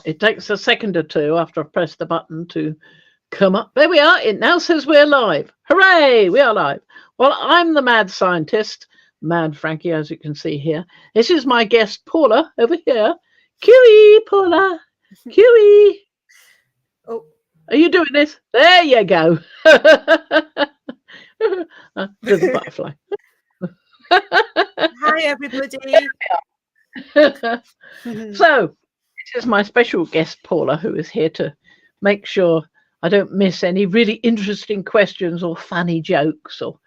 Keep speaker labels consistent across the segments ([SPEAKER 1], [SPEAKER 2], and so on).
[SPEAKER 1] It takes a second or two after I've pressed the button to come up. There we are. It now says we're live. Hooray! We are live. Well, I'm the mad scientist, Mad Frankie, as you can see here. This is my guest, Paula, over here. QE, Paula. QE.
[SPEAKER 2] Oh.
[SPEAKER 1] Are you doing this? There you go. Do the butterfly.
[SPEAKER 2] Hi, everybody.
[SPEAKER 1] So, this is my special guest, Paula, who is here to make sure I don't miss any really interesting questions or funny jokes, or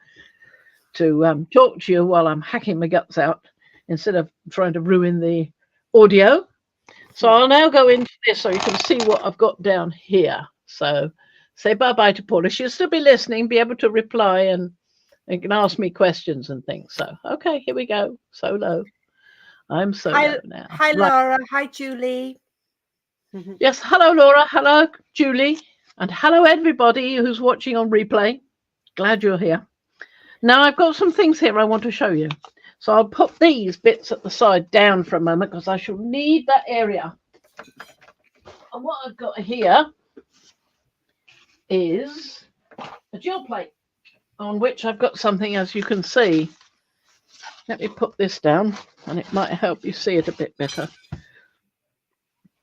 [SPEAKER 1] to talk to you while I'm hacking my guts out instead of trying to ruin the audio. So I'll now go into this so you can see what I've got down here. So say bye-bye to Paula. She'll still be listening, be able to reply, and can ask me questions and things. So, okay, here we go. Solo. I'm solo now.
[SPEAKER 2] Hi,
[SPEAKER 1] Right.
[SPEAKER 2] Laura. Hi, Julie.
[SPEAKER 1] Yes, hello, Laura. Hello, Julie. And hello, everybody who's watching on replay. Glad you're here. Now, I've got some things here I want to show you. So I'll put these bits at the side down for a moment because I shall need that area. And what I've got here is a gel plate on which I've got something, as you can see. Let me put this down and it might help you see it a bit better.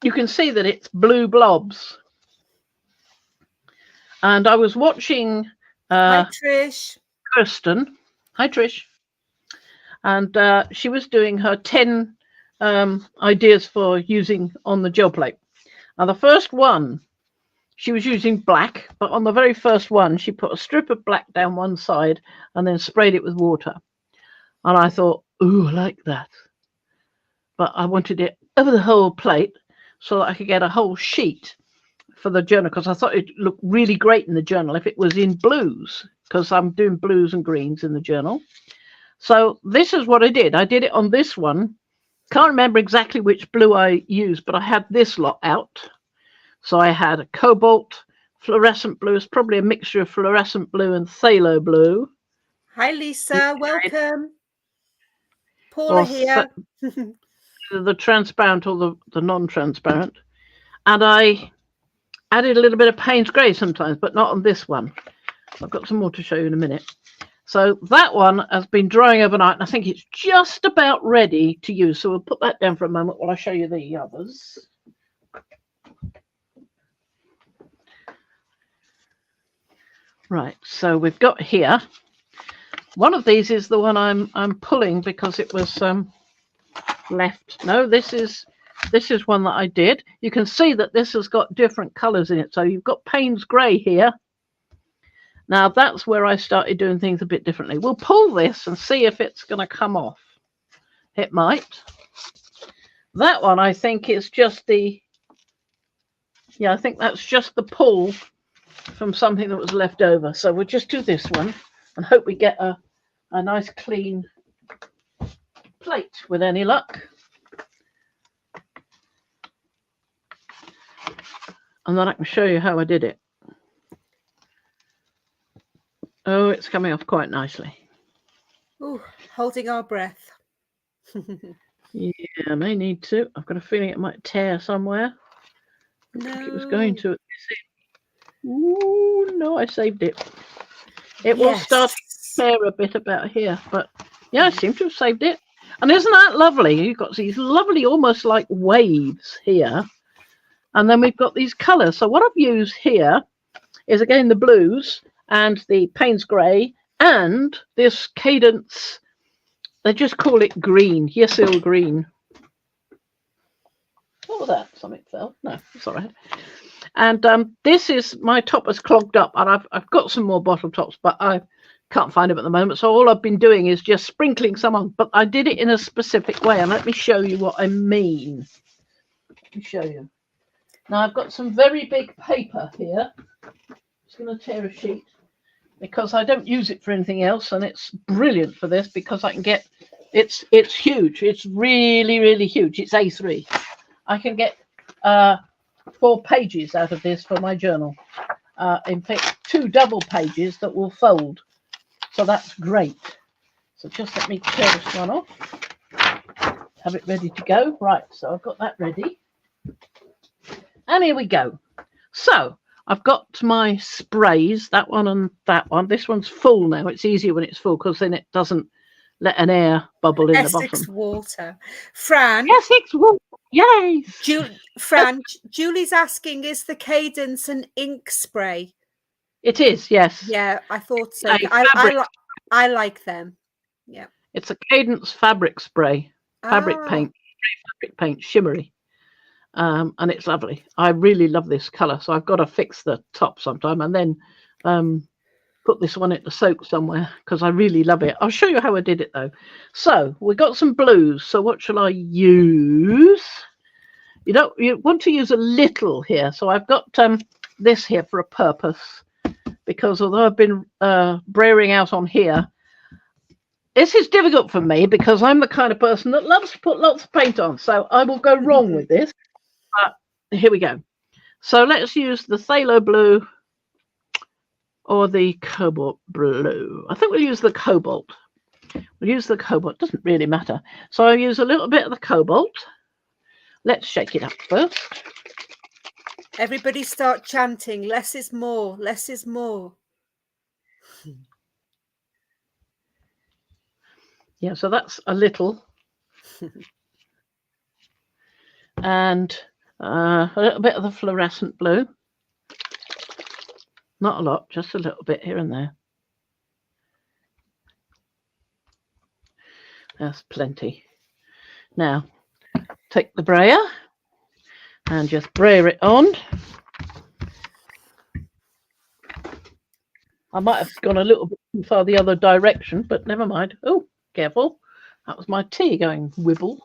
[SPEAKER 1] You can see that it's blue blobs. And I was watching
[SPEAKER 2] Hi, Trish.
[SPEAKER 1] Kirsten. Hi, Trish. And she was doing her 10 ideas for using on the gel plate. Now, the first one, she was using black, but on the very first one, she put a strip of black down one side and then sprayed it with water. And I thought, ooh, I like that. But I wanted it over the whole plate so that I could get a whole sheet for the journal, because I thought it'd look really great in the journal if it was in blues, because I'm doing blues and greens in the journal. So this is what I did. I did it on this one. Can't remember exactly which blue I used, but I had this lot out. So I had a cobalt, fluorescent blue. It's probably a mixture of fluorescent blue and phthalo blue.
[SPEAKER 2] Hi, Lisa. Welcome. Paula here.
[SPEAKER 1] The transparent or the non-transparent. And I added a little bit of Payne's Grey sometimes, but not on this one. I've got some more to show you in a minute. So that one has been drying overnight, and I think it's just about ready to use. So we'll put that down for a moment while I show you the others. Right, so we've got here. One of these is the one I'm pulling because it was left. No, this is one that I did. You can see that this has got different colors in it. So you've got Payne's Grey here. Now that's where I started doing things a bit differently. We'll pull this and see if it's going to come off. It might. That one I think is just the, I think that's just the pull from something that was left over. So we'll just do this one and hope we get a nice clean plate with any luck. And then I can show you how I did it. Oh, it's coming off quite nicely.
[SPEAKER 2] Ooh, holding our breath.
[SPEAKER 1] Yeah, I may need to. I've got a feeling it might tear somewhere.
[SPEAKER 2] No.
[SPEAKER 1] I think it was going to. Ooh, no, I saved it. It will start to tear a bit about here, but yeah, I seem to have saved it. And isn't that lovely? You've got these lovely, almost like waves here. And then we've got these colours. So what I've used here is, again, the blues and the Payne's Grey and this Cadence. They just call it green, Yesil green. What was that? Something fell. No, it's all right. And this is, my top has clogged up, and I've got some more bottle tops, but I can't find them at the moment. So all I've been doing is just sprinkling some on, but I did it in a specific way. And let me show you what I mean. Let me show you. Now I've got some very big paper here. I'm just going to tear a sheet because I don't use it for anything else, and it's brilliant for this because I can get, it's huge. It's really, really huge. It's A3. I can get 4 pages out of this for my journal. In fact, 2 double pages that will fold. So that's great. So just let me tear this one off. Have it ready to go. Right, so I've got that ready. And here we go. So I've got my sprays, that one and that one. This one's full now. It's easier when it's full because then it doesn't let an air bubble in the
[SPEAKER 2] Essex
[SPEAKER 1] bottom.
[SPEAKER 2] water. Fran.
[SPEAKER 1] Essex water. Yes.
[SPEAKER 2] Fran, Julie's asking, is the Cadence an ink spray?
[SPEAKER 1] It is, yes.
[SPEAKER 2] Yeah, I thought so.
[SPEAKER 1] A
[SPEAKER 2] I like them. Yeah.
[SPEAKER 1] It's a Cadence fabric spray, fabric paint, shimmery. And it's lovely. I really love this colour, so I've got to fix the top sometime and then put this one into soak somewhere because I really love it. I'll show you how I did it though. So we got some blues. So what shall I use? You want to use a little here. So I've got this here for a purpose because although I've been brayering out on here, this is difficult for me because I'm the kind of person that loves to put lots of paint on. So I will go wrong with this. But here we go. So let's use the phthalo blue or the cobalt blue. I think we'll use the cobalt. We'll use the cobalt. Doesn't really matter. So I'll use a little bit of the cobalt. Let's shake it up first.
[SPEAKER 2] Everybody start chanting, less is more, less is more.
[SPEAKER 1] Yeah, so that's a little. And a little bit of the fluorescent blue. Not a lot, just a little bit here and there. That's plenty. Now, take the brayer and just brayer it on. I might have gone a little bit too far the other direction, but never mind. Oh, careful. That was my tea going wibble.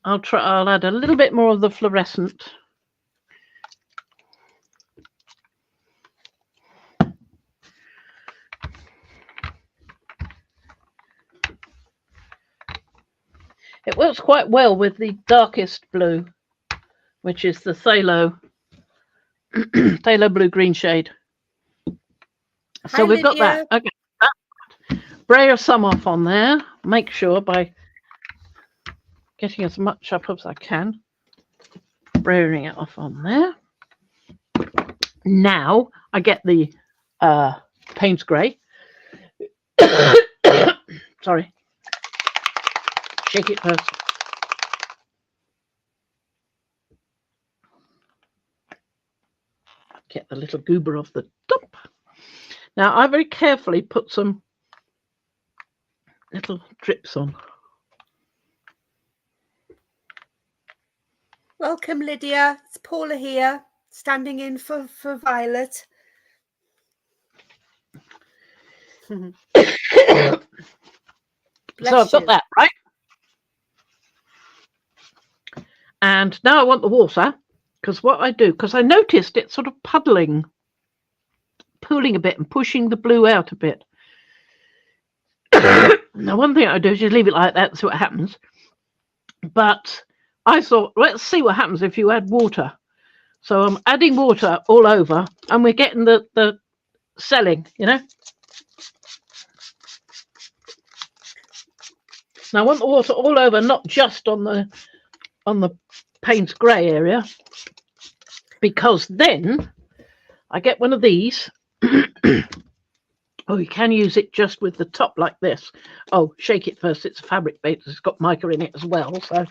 [SPEAKER 1] I'll add a little bit more of the fluorescent. It works quite well with the darkest blue, which is the phthalo blue green shade. So we've got that. Okay. Brayer some off on there. Make sure by getting as much up as I can. Brayering it off on there. Now I get the Payne's Grey. Sorry. Shake it first. Get the little goober off the top. Now I very carefully put some little drips on.
[SPEAKER 2] Welcome, Lydia. It's Paula here, standing in for Violet.
[SPEAKER 1] So I've got that, right? And now I want the water, because what I do, because I noticed it sort of puddling, pooling a bit and pushing the blue out a bit. Now, one thing I do is just leave it like that and see what happens. But I thought, let's see what happens if you add water. So I'm adding water all over, and we're getting the selling, you know. Now I want the water all over, not just on the Payne's Grey area, because then I get one of these. Oh, you can use it just with the top like this. Oh, shake it first. It's a fabric base. It's got mica in it as well. So,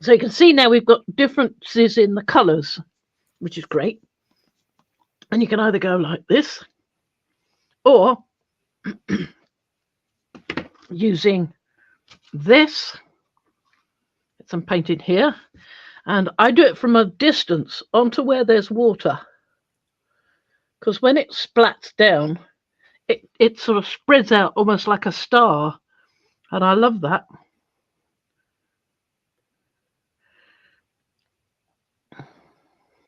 [SPEAKER 1] so you can see now we've got differences in the colours, which is great. And you can either go like this or using this. Get some paint in here. And I do it from a distance onto where there's water. Because when it splats down, it sort of spreads out almost like a star. And I love that.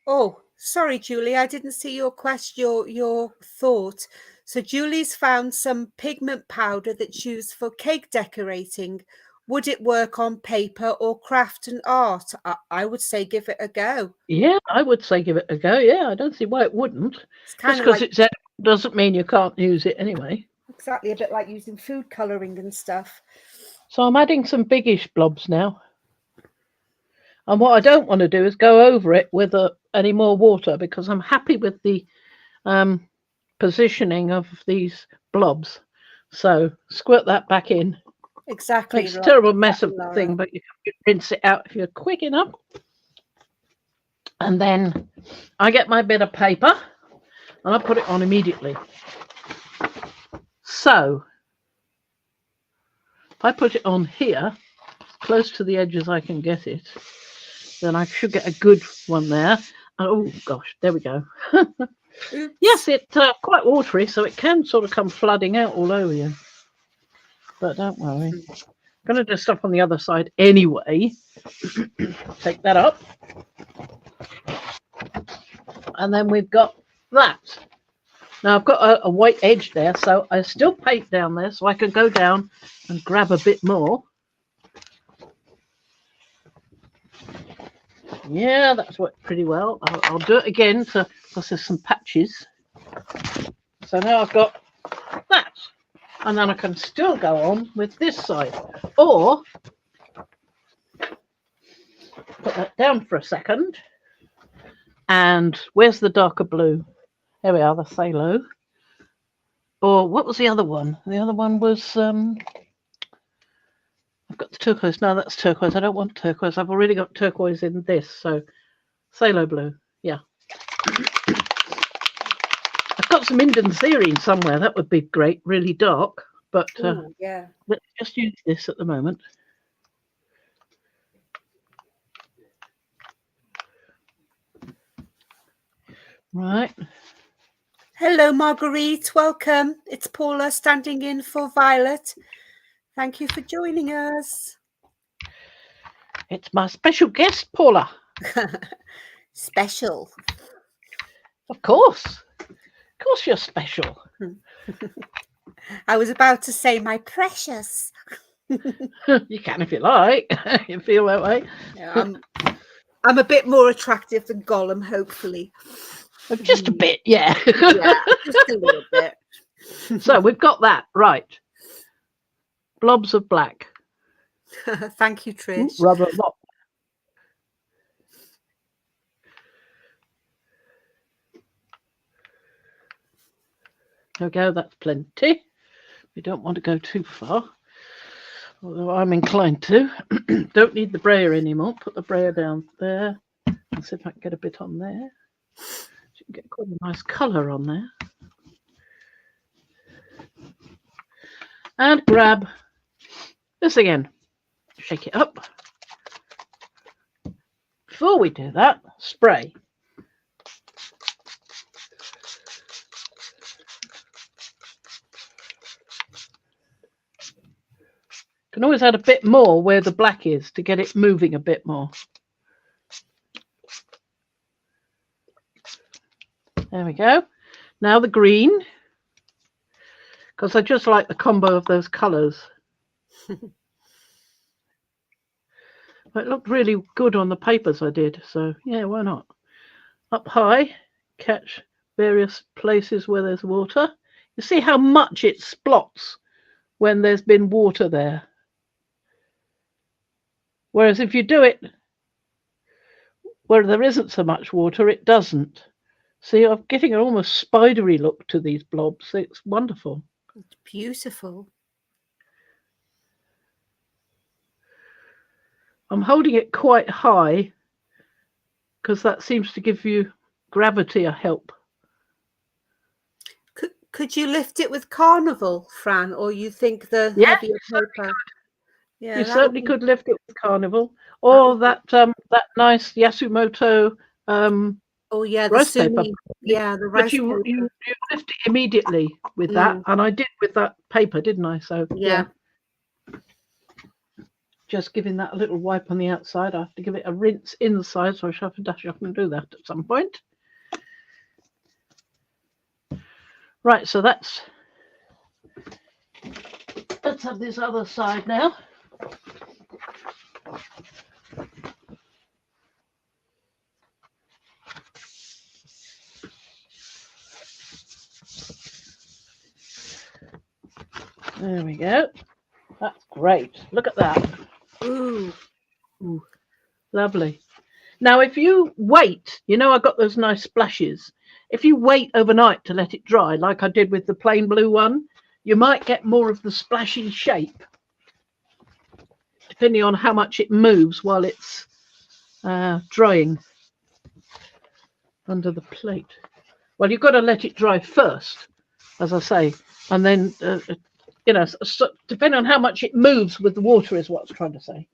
[SPEAKER 2] Oh, sorry, Julie, I didn't see your question, your thought. So Julie's found some pigment powder that's used for cake decorating. Would it work on paper or craft and art? I would say give it a go.
[SPEAKER 1] Yeah, I would say give it a go. Yeah, I don't see why it wouldn't.
[SPEAKER 2] It's kind
[SPEAKER 1] Just
[SPEAKER 2] of
[SPEAKER 1] because
[SPEAKER 2] like,
[SPEAKER 1] it's edible doesn't mean you can't use it anyway.
[SPEAKER 2] Exactly, a bit like using food colouring and stuff.
[SPEAKER 1] So I'm adding some biggish blobs now. And what I don't want to do is go over it with any more water, because I'm happy with the positioning of these blobs. So squirt that back in.
[SPEAKER 2] Exactly.
[SPEAKER 1] Makes a terrible mess of the
[SPEAKER 2] Laura.
[SPEAKER 1] thing, but you can rinse it out if you're quick enough. And then I get my bit of paper and I put it on immediately. So if I put it on here, close to the edge as I can get it, then I should get a good one there. Oh gosh, there we go. Yes, it's quite watery, so it can sort of come flooding out all over you. But don't worry. I'm going to do stuff on the other side anyway. Take that up. And then we've got that. Now I've got a white edge there, so I still paint down there, so I can go down and grab a bit more. Yeah, that's worked pretty well. I'll do it again because there's some patches. So now I've got that. And then I can still go on with this side. Or put that down for a second. And where's the darker blue? There we are, the phthalo. Or what was the other one? The other one was, I've got the turquoise. No, that's turquoise. I don't want turquoise. I've already got turquoise in this. So phthalo blue, yeah. I've got some Indian serine somewhere. That would be great, really dark. But
[SPEAKER 2] yeah.
[SPEAKER 1] Let's just use this at the moment. Right.
[SPEAKER 2] Hello, Marguerite. Welcome. It's Paula standing in for Violet. Thank you for joining us.
[SPEAKER 1] It's my special guest, Paula.
[SPEAKER 2] Special.
[SPEAKER 1] Of course. Of course you're special.
[SPEAKER 2] I was about to say my precious.
[SPEAKER 1] You can if you like. You feel that way.
[SPEAKER 2] Yeah, I'm a bit more attractive than Gollum, hopefully.
[SPEAKER 1] Just a bit, yeah.
[SPEAKER 2] Yeah, just a little bit.
[SPEAKER 1] So we've got that, right. Blobs of black.
[SPEAKER 2] Thank you, Trish.
[SPEAKER 1] Rubber block. There we go, that's plenty. We don't want to go too far, although I'm inclined to. Don't need the brayer anymore. Put the brayer down there. I'll see if I can get a bit on there. You can get quite a nice colour on there. And grab this again. Shake it up. Before we do that, spray. Can always add a bit more where the black is to get it moving a bit more. There we go. Now the green, because I just like the combo of those colours. It looked really good on the papers I did, so yeah, why not? Up high, catch various places where there's water. You see how much it splots when there's been water there. Whereas if you do it where there isn't so much water, it doesn't. See, I'm getting an almost spidery look to these blobs. It's wonderful.
[SPEAKER 2] It's beautiful.
[SPEAKER 1] I'm holding it quite high because that seems to give you gravity a help.
[SPEAKER 2] Could you lift it with Carnival, Fran, or you think the heavier paper?
[SPEAKER 1] Yeah, you certainly could lift it with Carnival, or that nice Yasumoto
[SPEAKER 2] oh yeah,
[SPEAKER 1] rice paper.
[SPEAKER 2] Yeah, the rice paper.
[SPEAKER 1] But you lift it immediately with that, and I did with that paper, didn't I? So yeah. Just giving that a little wipe on the outside. I have to give it a rinse inside, so I shall have to dash up and do that at some point. Right, so let's have this other side now. There we go. That's great. Look at that.
[SPEAKER 2] Ooh.
[SPEAKER 1] Ooh. Lovely. Now, if you wait, I got those nice splashes. If you wait overnight to let it dry, like I did with the plain blue one, you might get more of the splashy shape, depending on how much it moves while it's drying under the plate. Well, you've got to let it dry first, as I say, and then, depending on how much it moves with the water is what I was trying to say.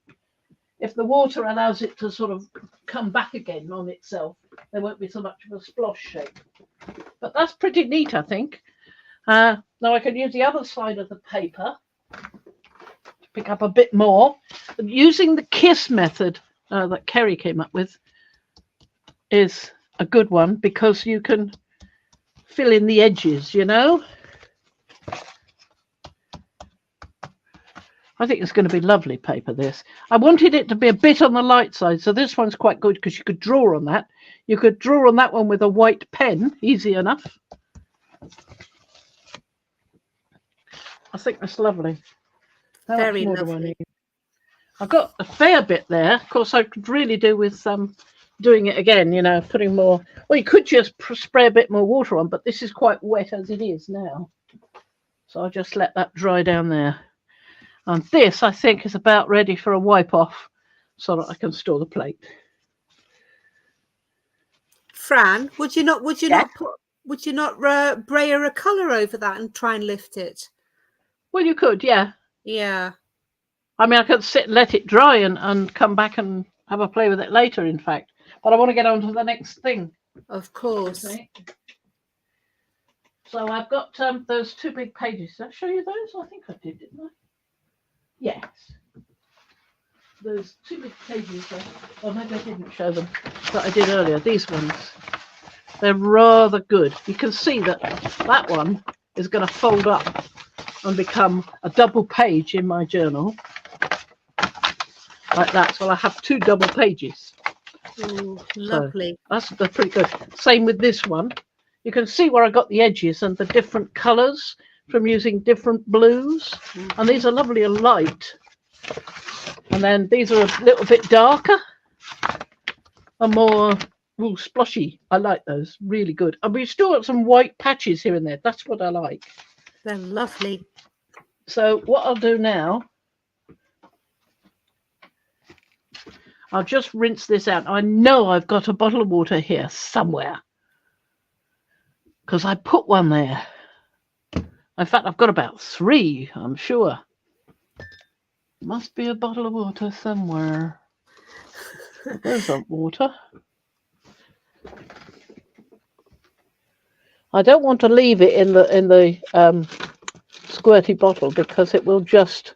[SPEAKER 1] If the water allows it to sort of come back again on itself, there won't be so much of a splosh shape. But that's pretty neat, I think. Now I can use the other side of the paper to pick up a bit more. Using the KISS method that Kerry came up with is a good one because you can fill in the edges, I think it's going to be lovely paper, this. I wanted it to be a bit on the light side, so this one's quite good because you could draw on that. You could draw on that one with a white pen, easy enough. I think that's lovely. How
[SPEAKER 2] Very
[SPEAKER 1] much more
[SPEAKER 2] lovely.
[SPEAKER 1] do I need? I've got a fair bit there. Of course, I could really do with doing it again, putting more. Well, you could just spray a bit more water on, but this is quite wet as it is now. So I'll just let that dry down there. And this, I think, is about ready for a wipe off so that I can store the plate.
[SPEAKER 2] Fran, would you not
[SPEAKER 1] Yeah.
[SPEAKER 2] brayer a colour over that and try and lift it?
[SPEAKER 1] Well, you could, yeah.
[SPEAKER 2] Yeah.
[SPEAKER 1] I mean, I could sit and let it dry and come back and have a play with it later, in fact. But I want to get on to the next thing.
[SPEAKER 2] Of course.
[SPEAKER 1] Okay. So I've got those two big pages. Did I show you those? I think I did, didn't I? Yes. Those two big pages there. Well, maybe I didn't show them, but I did earlier. These ones. They're rather good. You can see that that one is going to fold up and become a double page in my journal. Like that. So I have two double pages.
[SPEAKER 2] Ooh, lovely.
[SPEAKER 1] So that's pretty good. Same with this one. You can see where I got the edges and the different colours from using different blues. Mm-hmm. And these are lovely and light. And then these are a little bit darker and more sploshy. I like those. Really good. And we've still got some white patches here and there. That's what I like.
[SPEAKER 2] They're lovely.
[SPEAKER 1] So what I'll do now, I'll just rinse this out. I know I've got a bottle of water here somewhere because I put one there. In fact, I've got about 3, I'm sure. Must be a bottle of water somewhere. There's some water. I don't want to leave it in the squirty bottle because it will just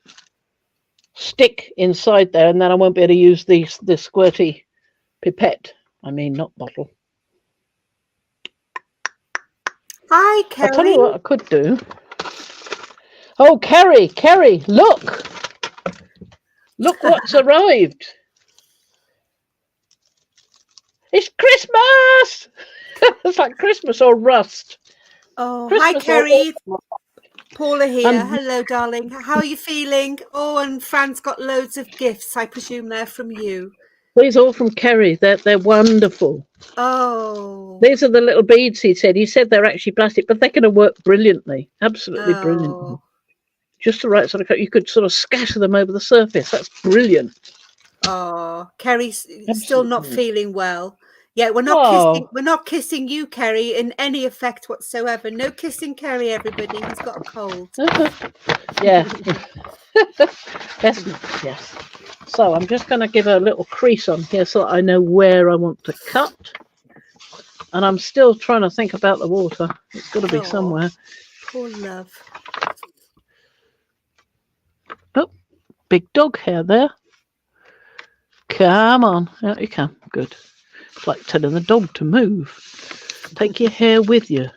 [SPEAKER 1] stick inside there, and then I won't be able to use the squirty pipette. I mean, not bottle.
[SPEAKER 2] Hi, Kerry.
[SPEAKER 1] I'll tell you what I could do. Oh, Kerry, look. Look what's arrived. It's Christmas. It's like Christmas or rust.
[SPEAKER 2] Oh,
[SPEAKER 1] Christmas
[SPEAKER 2] hi, Kerry.
[SPEAKER 1] or...
[SPEAKER 2] Paula here. Hello, darling. How are you feeling? Oh, and Fran's got loads of gifts. I presume they're from you.
[SPEAKER 1] These are all from Kerry. They're wonderful.
[SPEAKER 2] Oh.
[SPEAKER 1] These are the little beads, he said. He said they're actually plastic, but they're going to work brilliantly. Absolutely brilliantly. Just the right sort of, you could sort of scatter them over the surface. That's brilliant.
[SPEAKER 2] Oh, Kerry's still not feeling well. Yeah, we're not kissing you, Kerry, in any effect whatsoever. No kissing Kerry, everybody. He's got a cold.
[SPEAKER 1] Yeah. Yes. So I'm just going to give a little crease on here so that I know where I want to cut. And I'm still trying to think about the water. It's got to be somewhere.
[SPEAKER 2] Poor love.
[SPEAKER 1] Oh, big dog hair there. Come on. Out you come. Good. It's like telling the dog to move. Take your hair with you.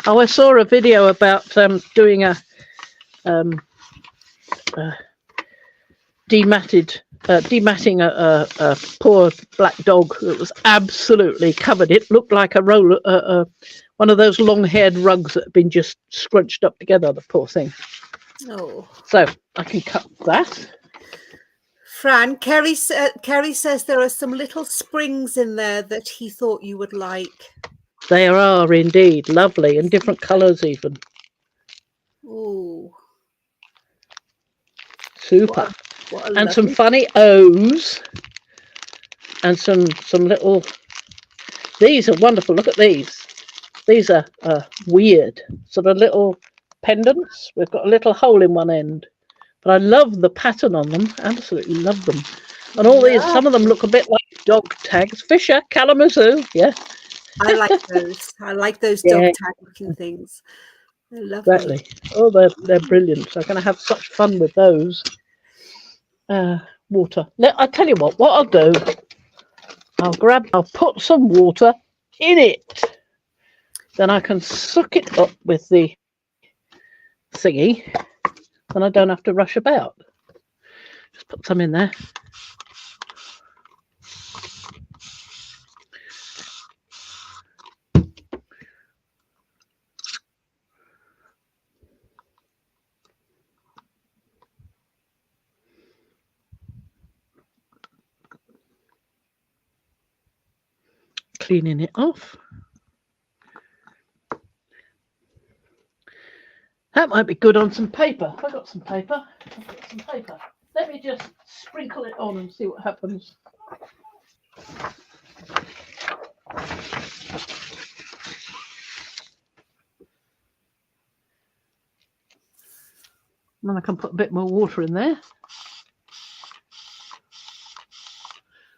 [SPEAKER 1] Oh, I saw a video about doing a dematting a poor black dog that was absolutely covered. It looked like a roll, one of those long-haired rugs that had been just scrunched up together. The poor thing.
[SPEAKER 2] Oh.
[SPEAKER 1] So I can cut that.
[SPEAKER 2] Fran, Kerry says there are some little springs in there that he thought you would like.
[SPEAKER 1] There are indeed, lovely, and different colours even.
[SPEAKER 2] Ooh.
[SPEAKER 1] Super.
[SPEAKER 2] What a
[SPEAKER 1] And some
[SPEAKER 2] lovely...
[SPEAKER 1] funny O's. And some little... These are wonderful. Look at these. These are weird. Sort of little pendants. We've got a little hole in one end. But I love the pattern on them. Absolutely love them. And all these, some of them look a bit like dog tags. Fisher, Kalamazoo, yeah.
[SPEAKER 2] I like those. I like those
[SPEAKER 1] Yeah.
[SPEAKER 2] dog tag looking things. They're lovely.
[SPEAKER 1] Exactly. Oh, they're brilliant. So I'm going to have such fun with those. Water. I'll tell you what I'll do. I'll put some water in it. Then I can suck it up with the thingy. Then I don't have to rush about. Just put some in there. Cleaning it off. That might be good on some paper. I've got some paper. Let me just sprinkle it on and see what happens. And then I can put a bit more water in there.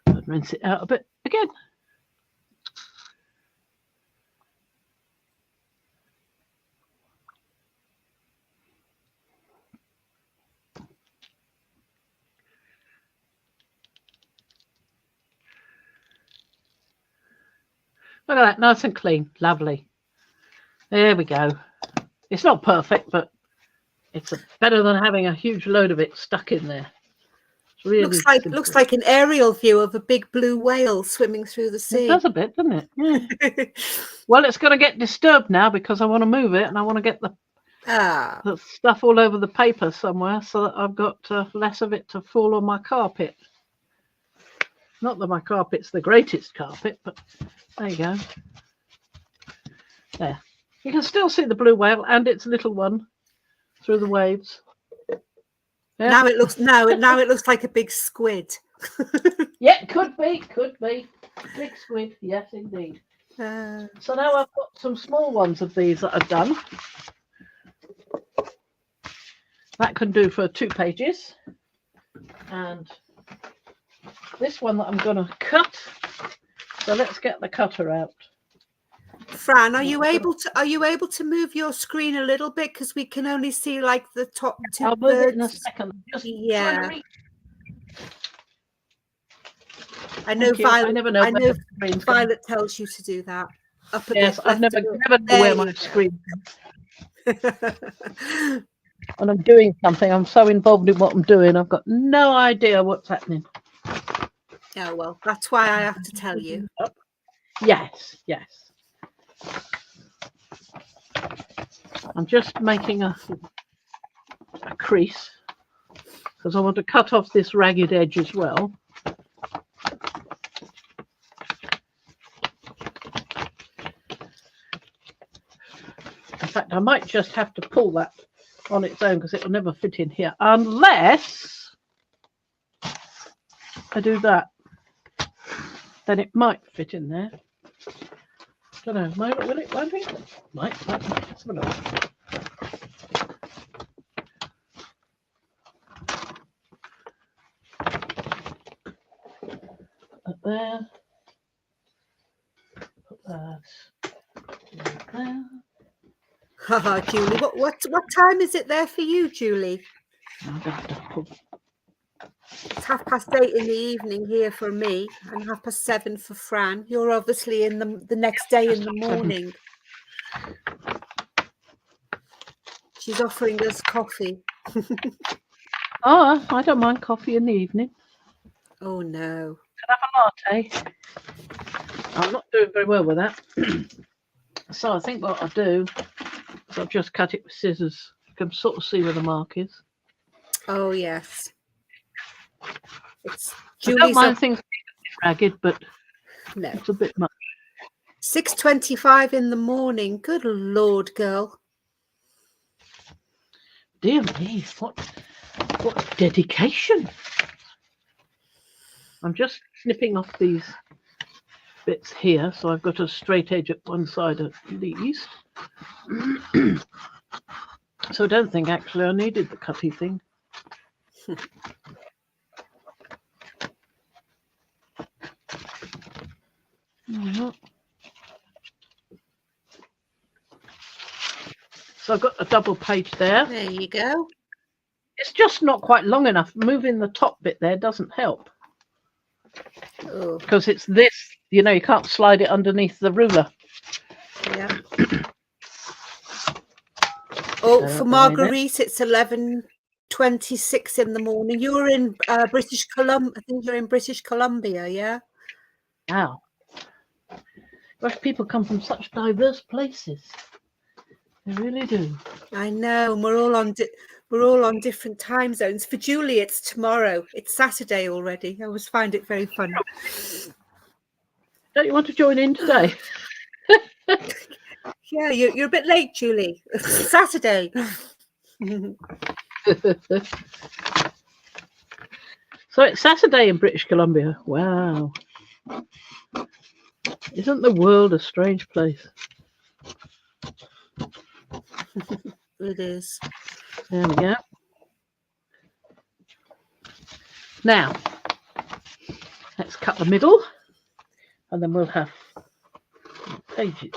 [SPEAKER 1] And rinse it out a bit again. Look at that, nice and clean. Lovely. There we go. It's not perfect, but it's better than having a huge load of it stuck in there. It's really
[SPEAKER 2] looks like an aerial view of a big blue whale swimming through the sea.
[SPEAKER 1] It does a bit, doesn't it? Yeah. Well, it's going to get disturbed now because I want to move it and I want to get the stuff all over the paper somewhere so that I've got less of it to fall on my carpet. Not that my carpet's the greatest carpet, but there you go. There. You can still see the blue whale and its little one through the waves. Yeah.
[SPEAKER 2] Now it looks like a big squid.
[SPEAKER 1] Yeah, could be. Big squid, yes indeed. So now I've got some small ones of these that I've done. That can do for 2 pages. And this one that I'm going to cut. So let's get the cutter out.
[SPEAKER 2] Fran, are you able to move your screen a little bit because we can only see like the top 2
[SPEAKER 1] I'll move it in a second. Just
[SPEAKER 2] yeah. I know Violet tells you to do that. Up a
[SPEAKER 1] yes,
[SPEAKER 2] bit,
[SPEAKER 1] I've never know where my screen when I'm doing something, I'm so involved in what I'm doing, I've got no idea what's happening.
[SPEAKER 2] Oh, well, that's why I have to tell you.
[SPEAKER 1] Yes. I'm just making a crease because I want to cut off this ragged edge as well. In fact, I might just have to pull that on its own because it will never fit in here unless I do that. Then it might fit in there. Don't know. Will it? Won't it? Might. Let's have a look. Up there. Put that right there.
[SPEAKER 2] Haha, Julie. What time is it there for you, Julie? It's 8:30 in the evening here for me, and 7:30 for Fran. You're obviously in the next day in the morning. She's offering us coffee.
[SPEAKER 1] Oh, I don't mind coffee in the evening.
[SPEAKER 2] Oh no.
[SPEAKER 1] Can I have a latte? I'm not doing very well with that. So I think what I'll do is I'll just cut it with scissors. You can sort of see where the mark is.
[SPEAKER 2] Oh yes. It's
[SPEAKER 1] I don't
[SPEAKER 2] Julie's
[SPEAKER 1] mind
[SPEAKER 2] up.
[SPEAKER 1] things being ragged, but
[SPEAKER 2] No.
[SPEAKER 1] it's a bit much.
[SPEAKER 2] 6:25 in the morning. Good Lord, girl.
[SPEAKER 1] Dear me, what dedication. I'm just snipping off these bits here, so I've got a straight edge at one side at least. So I don't think actually I needed the cutty thing. So I've got a double page there.
[SPEAKER 2] There you go.
[SPEAKER 1] It's just not quite long enough. Moving the top bit there doesn't help.
[SPEAKER 2] Oh,
[SPEAKER 1] Because it's this, you can't slide it underneath the ruler.
[SPEAKER 2] yeah. Oh, for Marguerite, it's 11:26 in the morning. You're in British Columbia. I think you're in British Columbia, yeah?
[SPEAKER 1] Wow. Gosh, people come from such diverse places. They really do.
[SPEAKER 2] I know, and we're all on different time zones. For Julie, it's tomorrow. It's Saturday already. I always find it very funny.
[SPEAKER 1] Don't you want to join in today?
[SPEAKER 2] Yeah, you're a bit late, Julie. It's Saturday.
[SPEAKER 1] So it's Saturday in British Columbia. Wow. Isn't the world a strange place?
[SPEAKER 2] It is.
[SPEAKER 1] There we go. Now, let's cut the middle, and then we'll have pages.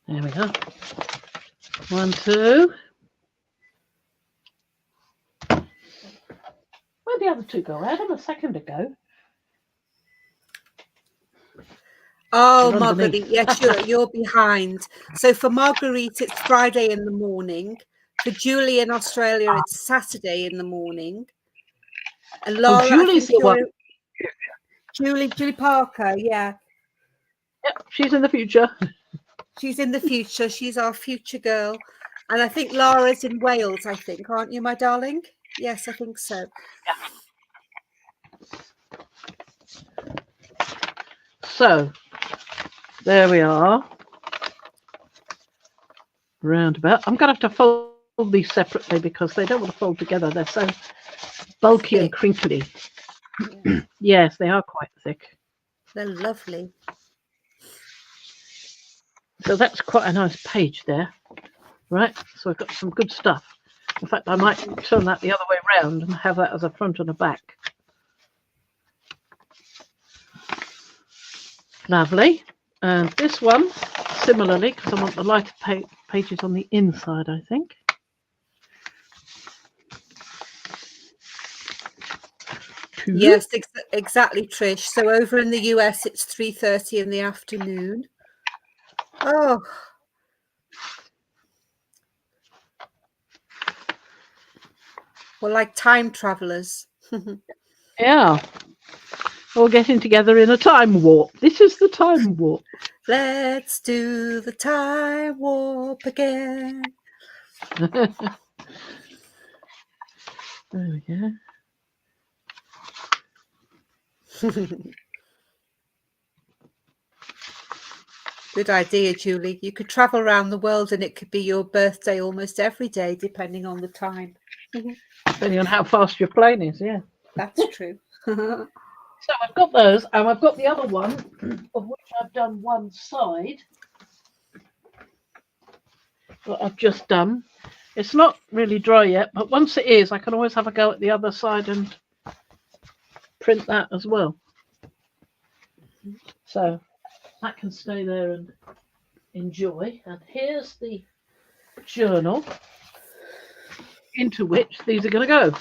[SPEAKER 1] There we go. 1, 2. Where'd the other two go? I had them a second ago.
[SPEAKER 2] Oh,
[SPEAKER 1] They're
[SPEAKER 2] Marguerite,
[SPEAKER 1] underneath.
[SPEAKER 2] yes, you're behind. So for Marguerite, it's Friday in the morning. For Julie in Australia, it's Saturday in the morning. And Laura,
[SPEAKER 1] Julie's the one.
[SPEAKER 2] Julie Parker, yeah.
[SPEAKER 1] Yep, she's in the future.
[SPEAKER 2] She's in the future. She's our future girl. And I think Laura's in Wales, I think, aren't you, my darling? Yes, I think so.
[SPEAKER 1] So, there we are. Roundabout. I'm going to have to fold these separately because they don't want to fold together. They're so bulky and crinkly. Yes, they are quite thick.
[SPEAKER 2] They're lovely.
[SPEAKER 1] So that's quite a nice page there. Right, so I've got some good stuff. In fact, I might turn that the other way around and have that as a front and a back. Lovely. And this one, similarly, because I want the lighter pages on the inside, I think.
[SPEAKER 2] Yes, exactly, Trish. So over in the US, it's 3:30 in the afternoon. Oh. We're like time travelers.
[SPEAKER 1] Yeah. All getting together in a time warp. This is the time warp.
[SPEAKER 2] Let's do the time warp again.
[SPEAKER 1] There we go.
[SPEAKER 2] Good idea, Julie. You could travel around the world and it could be your birthday almost every day, depending on the time.
[SPEAKER 1] Depending on how fast your plane is, yeah.
[SPEAKER 2] That's true.
[SPEAKER 1] So I've got those, and I've got the other one, of which I've done one side. What I've just done. It's not really dry yet, but once it is, I can always have a go at the other side and print that as well. So that can stay there and enjoy. And here's the journal into which these are going to go.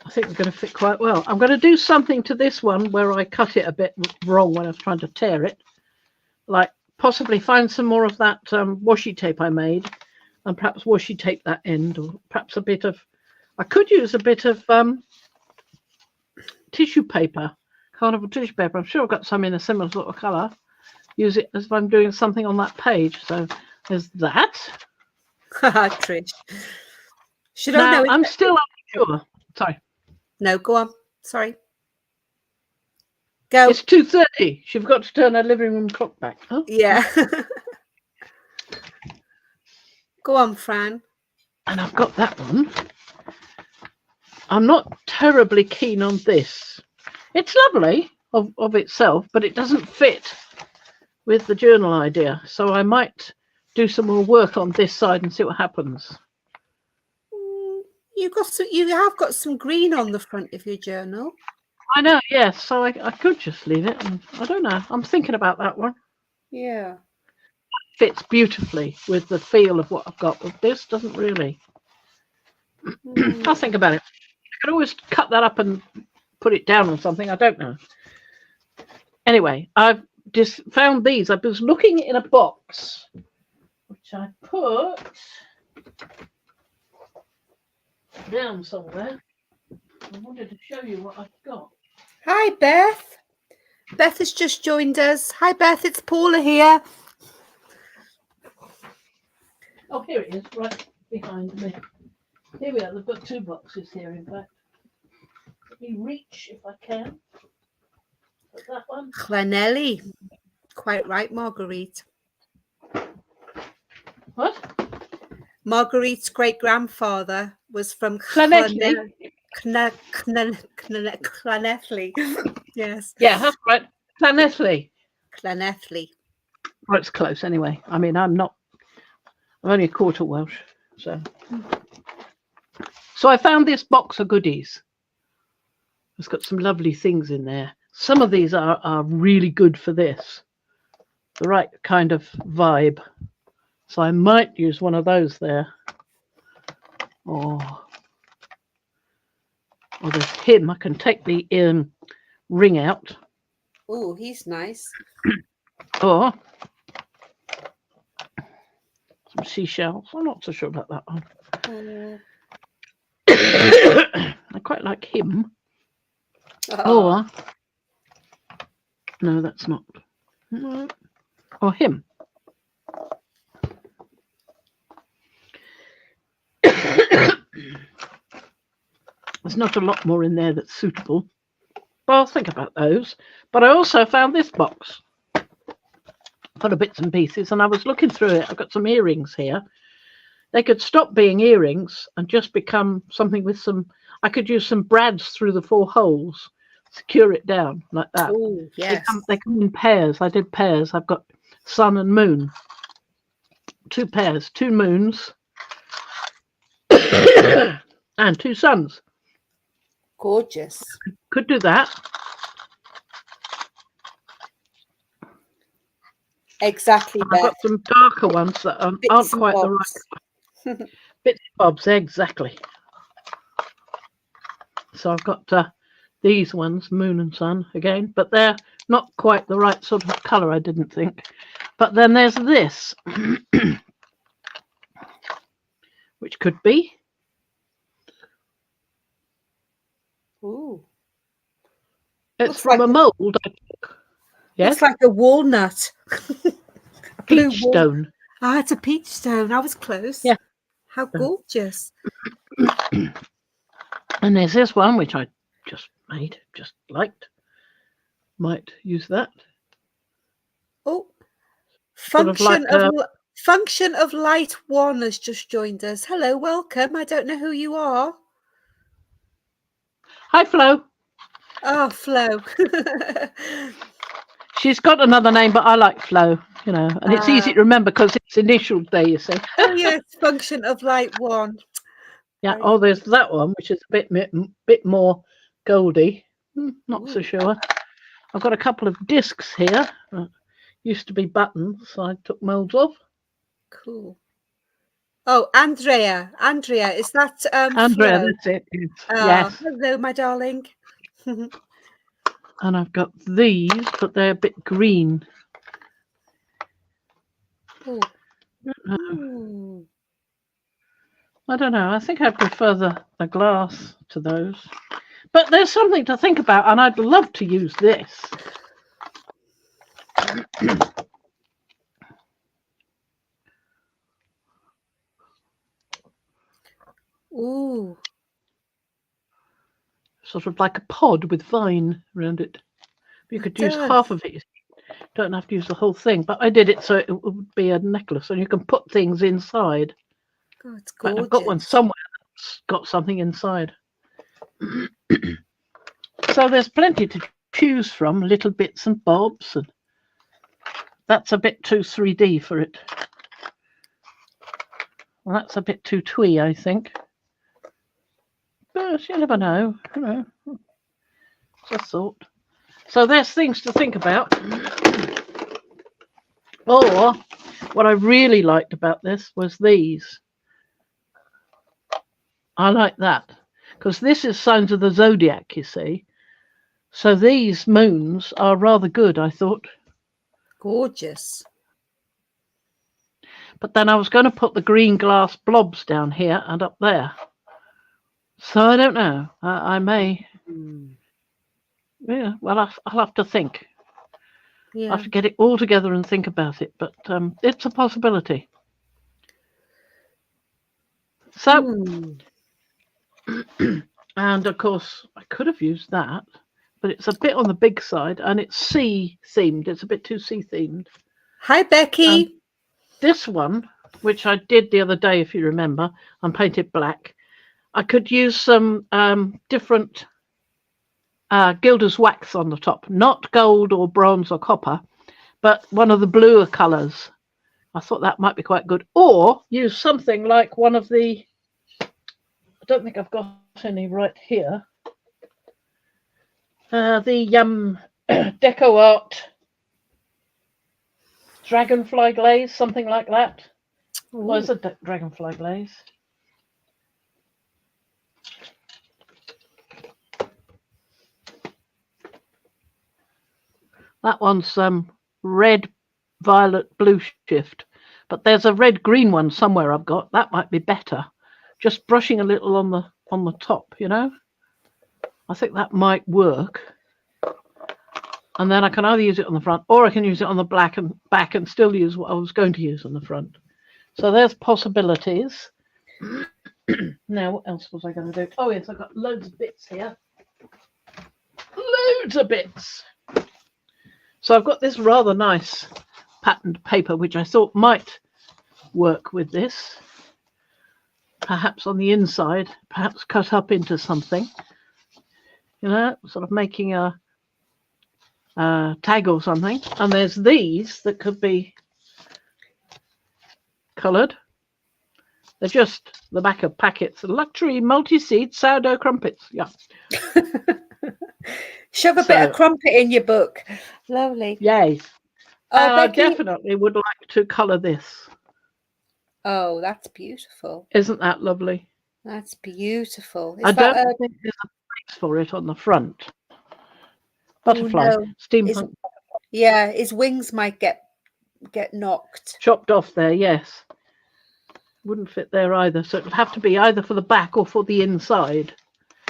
[SPEAKER 1] I think they're going to fit quite well. I'm going to do something to this one where I cut it a bit wrong when I was trying to tear it. Like possibly find some more of that washi tape I made and perhaps washi tape that end, or perhaps a bit of, I could use a bit of tissue paper, carnival tissue paper. I'm sure I've got some in a similar sort of colour. Use it as if I'm doing something on that page. So there's that.
[SPEAKER 2] Trish. Should I
[SPEAKER 1] Now,
[SPEAKER 2] know?
[SPEAKER 1] I'm still unsure. Sorry.
[SPEAKER 2] No, go on. Sorry. Go.
[SPEAKER 1] It's 2:30. She's got to turn her living room clock back. Huh?
[SPEAKER 2] Yeah. Go on, Fran.
[SPEAKER 1] And I've got that one. I'm not terribly keen on this. It's lovely of itself, but it doesn't fit with the journal idea. So I might do some more work on this side and see what happens.
[SPEAKER 2] You have got some green on the front of your journal.
[SPEAKER 1] I know, yes. So I could just leave it. And I don't know. I'm thinking about that one.
[SPEAKER 2] Yeah.
[SPEAKER 1] Fits beautifully with the feel of what I've got, but this doesn't really. I'll think about it. I could always cut that up and put it down on something. I don't know. Anyway, I've just found these. I was looking in a box, which I put down somewhere. I wanted to show you what I've got.
[SPEAKER 2] Hi, Beth. Beth has just joined us. Hi, Beth. It's Paula here.
[SPEAKER 1] Oh, here it is, right behind me. Here we are. They've got two boxes here, in fact. Let me reach if I can. But that one.
[SPEAKER 2] Clanelli. Quite right, Marguerite.
[SPEAKER 1] What?
[SPEAKER 2] Marguerite's great-grandfather was from
[SPEAKER 1] Clanethley.
[SPEAKER 2] Clanethley. Yes.
[SPEAKER 1] Yeah, that's right. Clanethley.
[SPEAKER 2] Clanethley.
[SPEAKER 1] Well, it's close anyway. I mean, I'm only a quarter Welsh, so. So I found this box of goodies. It's got some lovely things in there. Some of these are really good for this. The right kind of vibe. So I might use one of those there. Or there's him. I can take the ring out.
[SPEAKER 2] Oh, he's nice.
[SPEAKER 1] Or some seashells. I'm not so sure about that one. I quite like him. Or no, that's not. No. Or him. There's not a lot more in there that's suitable. But I'll think about those. But I also found this box full of bits and pieces, and I was looking through it. I've got some earrings here. They could stop being earrings and just become something with some. I could use some brads through the 4 holes, secure it down like that.
[SPEAKER 2] Oh, yes.
[SPEAKER 1] They come in pairs. I did pairs. I've got sun and moon. 2 pairs, 2 moons, and 2 suns.
[SPEAKER 2] Gorgeous.
[SPEAKER 1] Could do that.
[SPEAKER 2] Exactly.
[SPEAKER 1] I've got some darker ones that aren't quite the right. Bits and bobs, exactly. So I've got these ones, moon and sun again, but they're not quite the right sort of colour, I didn't think. But then there's this, which could be.
[SPEAKER 2] Ooh.
[SPEAKER 1] It's from a mould. Yes.
[SPEAKER 2] Looks like a walnut.
[SPEAKER 1] Peach stone.
[SPEAKER 2] Ah, it's a peach stone. I was close.
[SPEAKER 1] Yeah.
[SPEAKER 2] How gorgeous.
[SPEAKER 1] And there's this one, which I just made, just liked. Might use that.
[SPEAKER 2] Oh,
[SPEAKER 1] Function
[SPEAKER 2] of Light 1 has just joined us. Hello, welcome. I don't know who you are.
[SPEAKER 1] Hi, Flo.
[SPEAKER 2] Oh, Flo.
[SPEAKER 1] She's got another name, but I like Flo, and it's easy to remember because it's initialed there, you see.
[SPEAKER 2] Oh, yes, Function of Light 1.
[SPEAKER 1] Yeah. Oh, there's that one, which is a bit more goldy. Not so sure. I've got a couple of discs here. Used to be buttons, so I took molds off.
[SPEAKER 2] Cool. Oh, Andrea, is that
[SPEAKER 1] Andrea?
[SPEAKER 2] Flo?
[SPEAKER 1] That's it. Yes.
[SPEAKER 2] Hello, my darling.
[SPEAKER 1] And I've got these, but they're a bit green.
[SPEAKER 2] Ooh.
[SPEAKER 1] I don't know. I think I prefer the glass to those. But there's something to think about, and I'd love to use this.
[SPEAKER 2] Ooh.
[SPEAKER 1] Sort of like a pod with vine around it. You could use half
[SPEAKER 2] Does.
[SPEAKER 1] of it. You don't have to use the whole thing. But I did it so it would be a necklace, and you can put things inside.
[SPEAKER 2] Oh, it's
[SPEAKER 1] In fact, I've got one
[SPEAKER 2] gorgeous.
[SPEAKER 1] somewhere that's got something inside. So there's plenty to choose from, little bits and bobs, and that's a bit too 3D for it. Well, that's a bit too twee, I think. But you never know. You know, it's a thought. So there's things to think about. Or what I really liked about this was these. I like that because this is signs of the zodiac, you see. So these moons are rather good, I thought.
[SPEAKER 2] Gorgeous.
[SPEAKER 1] But then I was going to put the green glass blobs down here and up there. So I don't know. I may. Yeah, well, I'll have to think.
[SPEAKER 2] Yeah.
[SPEAKER 1] I'll have to get it all together and think about it. But it's a possibility. So, and of course, I could have used that, but it's a bit on the big side and it's sea themed. It's a bit too sea themed.
[SPEAKER 2] Hi, Becky.
[SPEAKER 1] This one, which I did the other day, if you remember, and painted black, I could use some different gilder's wax on the top, not gold or bronze or copper, but one of the bluer colours. I thought that might be quite good. Or use something like one of the, I don't think I've got any right here, the Deco Art Dragonfly Glaze, something like that. What is a Dragonfly Glaze? That one's red, violet, blue shift. But there's a red-green one somewhere I've got. That might be better. Just brushing a little on the top, you know? I think that might work. And then I can either use it on the front or I can use it on the black and back and still use what I was going to use on the front. So there's possibilities. Now, what else was I going to do? Oh, yes, I've got loads of bits here. Loads of bits. So I've got this rather nice patterned paper, which I thought might work with this. Perhaps on the inside, perhaps cut up into something. You know, sort of making a tag or something. And there's these that could be coloured. They're just the back of packets. Luxury multi-seed sourdough crumpets. Yeah.
[SPEAKER 2] Shove a bit of crumpet in your book. Lovely.
[SPEAKER 1] Yay.
[SPEAKER 2] Oh,
[SPEAKER 1] I
[SPEAKER 2] Becky.
[SPEAKER 1] definitely would like to colour this.
[SPEAKER 2] Oh, that's beautiful.
[SPEAKER 1] Isn't that lovely?
[SPEAKER 2] That's beautiful.
[SPEAKER 1] I don't think there's a place for it on the front. Butterfly,
[SPEAKER 2] no.
[SPEAKER 1] steampunk.
[SPEAKER 2] Yeah, his wings might get knocked.
[SPEAKER 1] Chopped off there, yes. Wouldn't fit there either. So it would have to be either for the back or for the inside.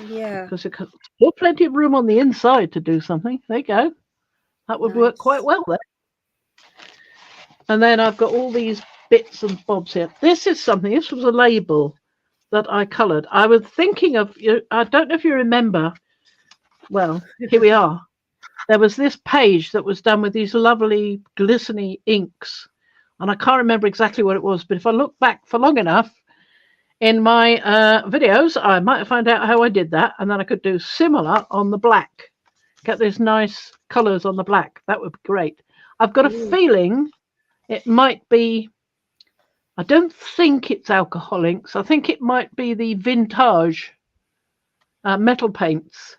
[SPEAKER 2] Yeah.
[SPEAKER 1] Because there's plenty of room on the inside to do something. There you go. That would work quite well there. And then I've got all these bits and bobs here. This is something, this was a label that I coloured. I was thinking of, I don't know if you remember, well, here we are. There was this page that was done with these lovely glistening inks. And I can't remember exactly what it was, but if I look back for long enough in my videos, I might find out how I did that. And then I could do similar on the black. Get these nice colours on the black. That would be great. I've got a feeling it might be, I don't think it's alcohol inks. I think it might be the vintage metal paints.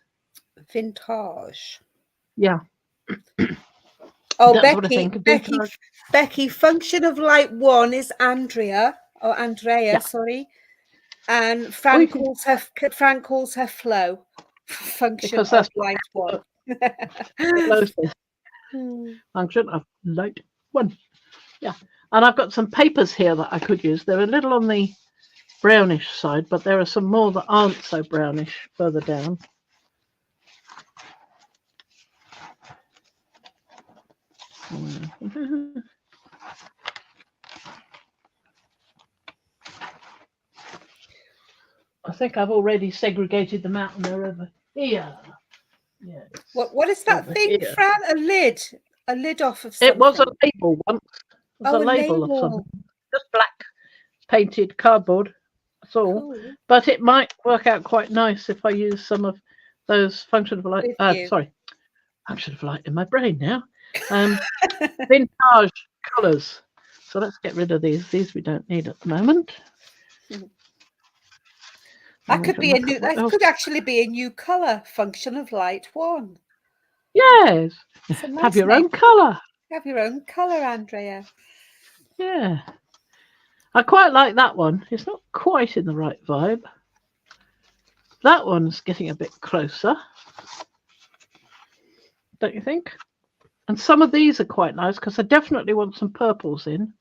[SPEAKER 2] Vintage.
[SPEAKER 1] Yeah.
[SPEAKER 2] Oh,
[SPEAKER 1] That's
[SPEAKER 2] Becky, function of light 1 is Andrea, sorry. And Frank calls her Flo. Function of light 1.
[SPEAKER 1] Function of light 1. Yeah. And I've got some papers here that I could use. They're a little on the brownish side, but there are some more that aren't so brownish further down. I think I've already segregated them out, and they're over here. Yes.
[SPEAKER 2] What is that thing,
[SPEAKER 1] here.
[SPEAKER 2] Fran? A lid off of something.
[SPEAKER 1] It was a label once. It was
[SPEAKER 2] Oh,
[SPEAKER 1] a
[SPEAKER 2] a
[SPEAKER 1] label of
[SPEAKER 2] label.
[SPEAKER 1] something. Just black painted cardboard. That's all.
[SPEAKER 2] Cool.
[SPEAKER 1] But it might work out quite nice if I use some of those function of light. Function of light in my brain now. Vintage colours. So let's get rid of these. These we don't need at the moment.
[SPEAKER 2] That could be a new. That could actually be a new colour. Function of light 1.
[SPEAKER 1] Yes.
[SPEAKER 2] Nice
[SPEAKER 1] Have your
[SPEAKER 2] name.
[SPEAKER 1] own colour.
[SPEAKER 2] Have your own colour, Andrea.
[SPEAKER 1] Yeah. I quite like that one. It's not quite in the right vibe. That one's getting a bit closer. Don't you think? And some of these are quite nice because I definitely want some purples in.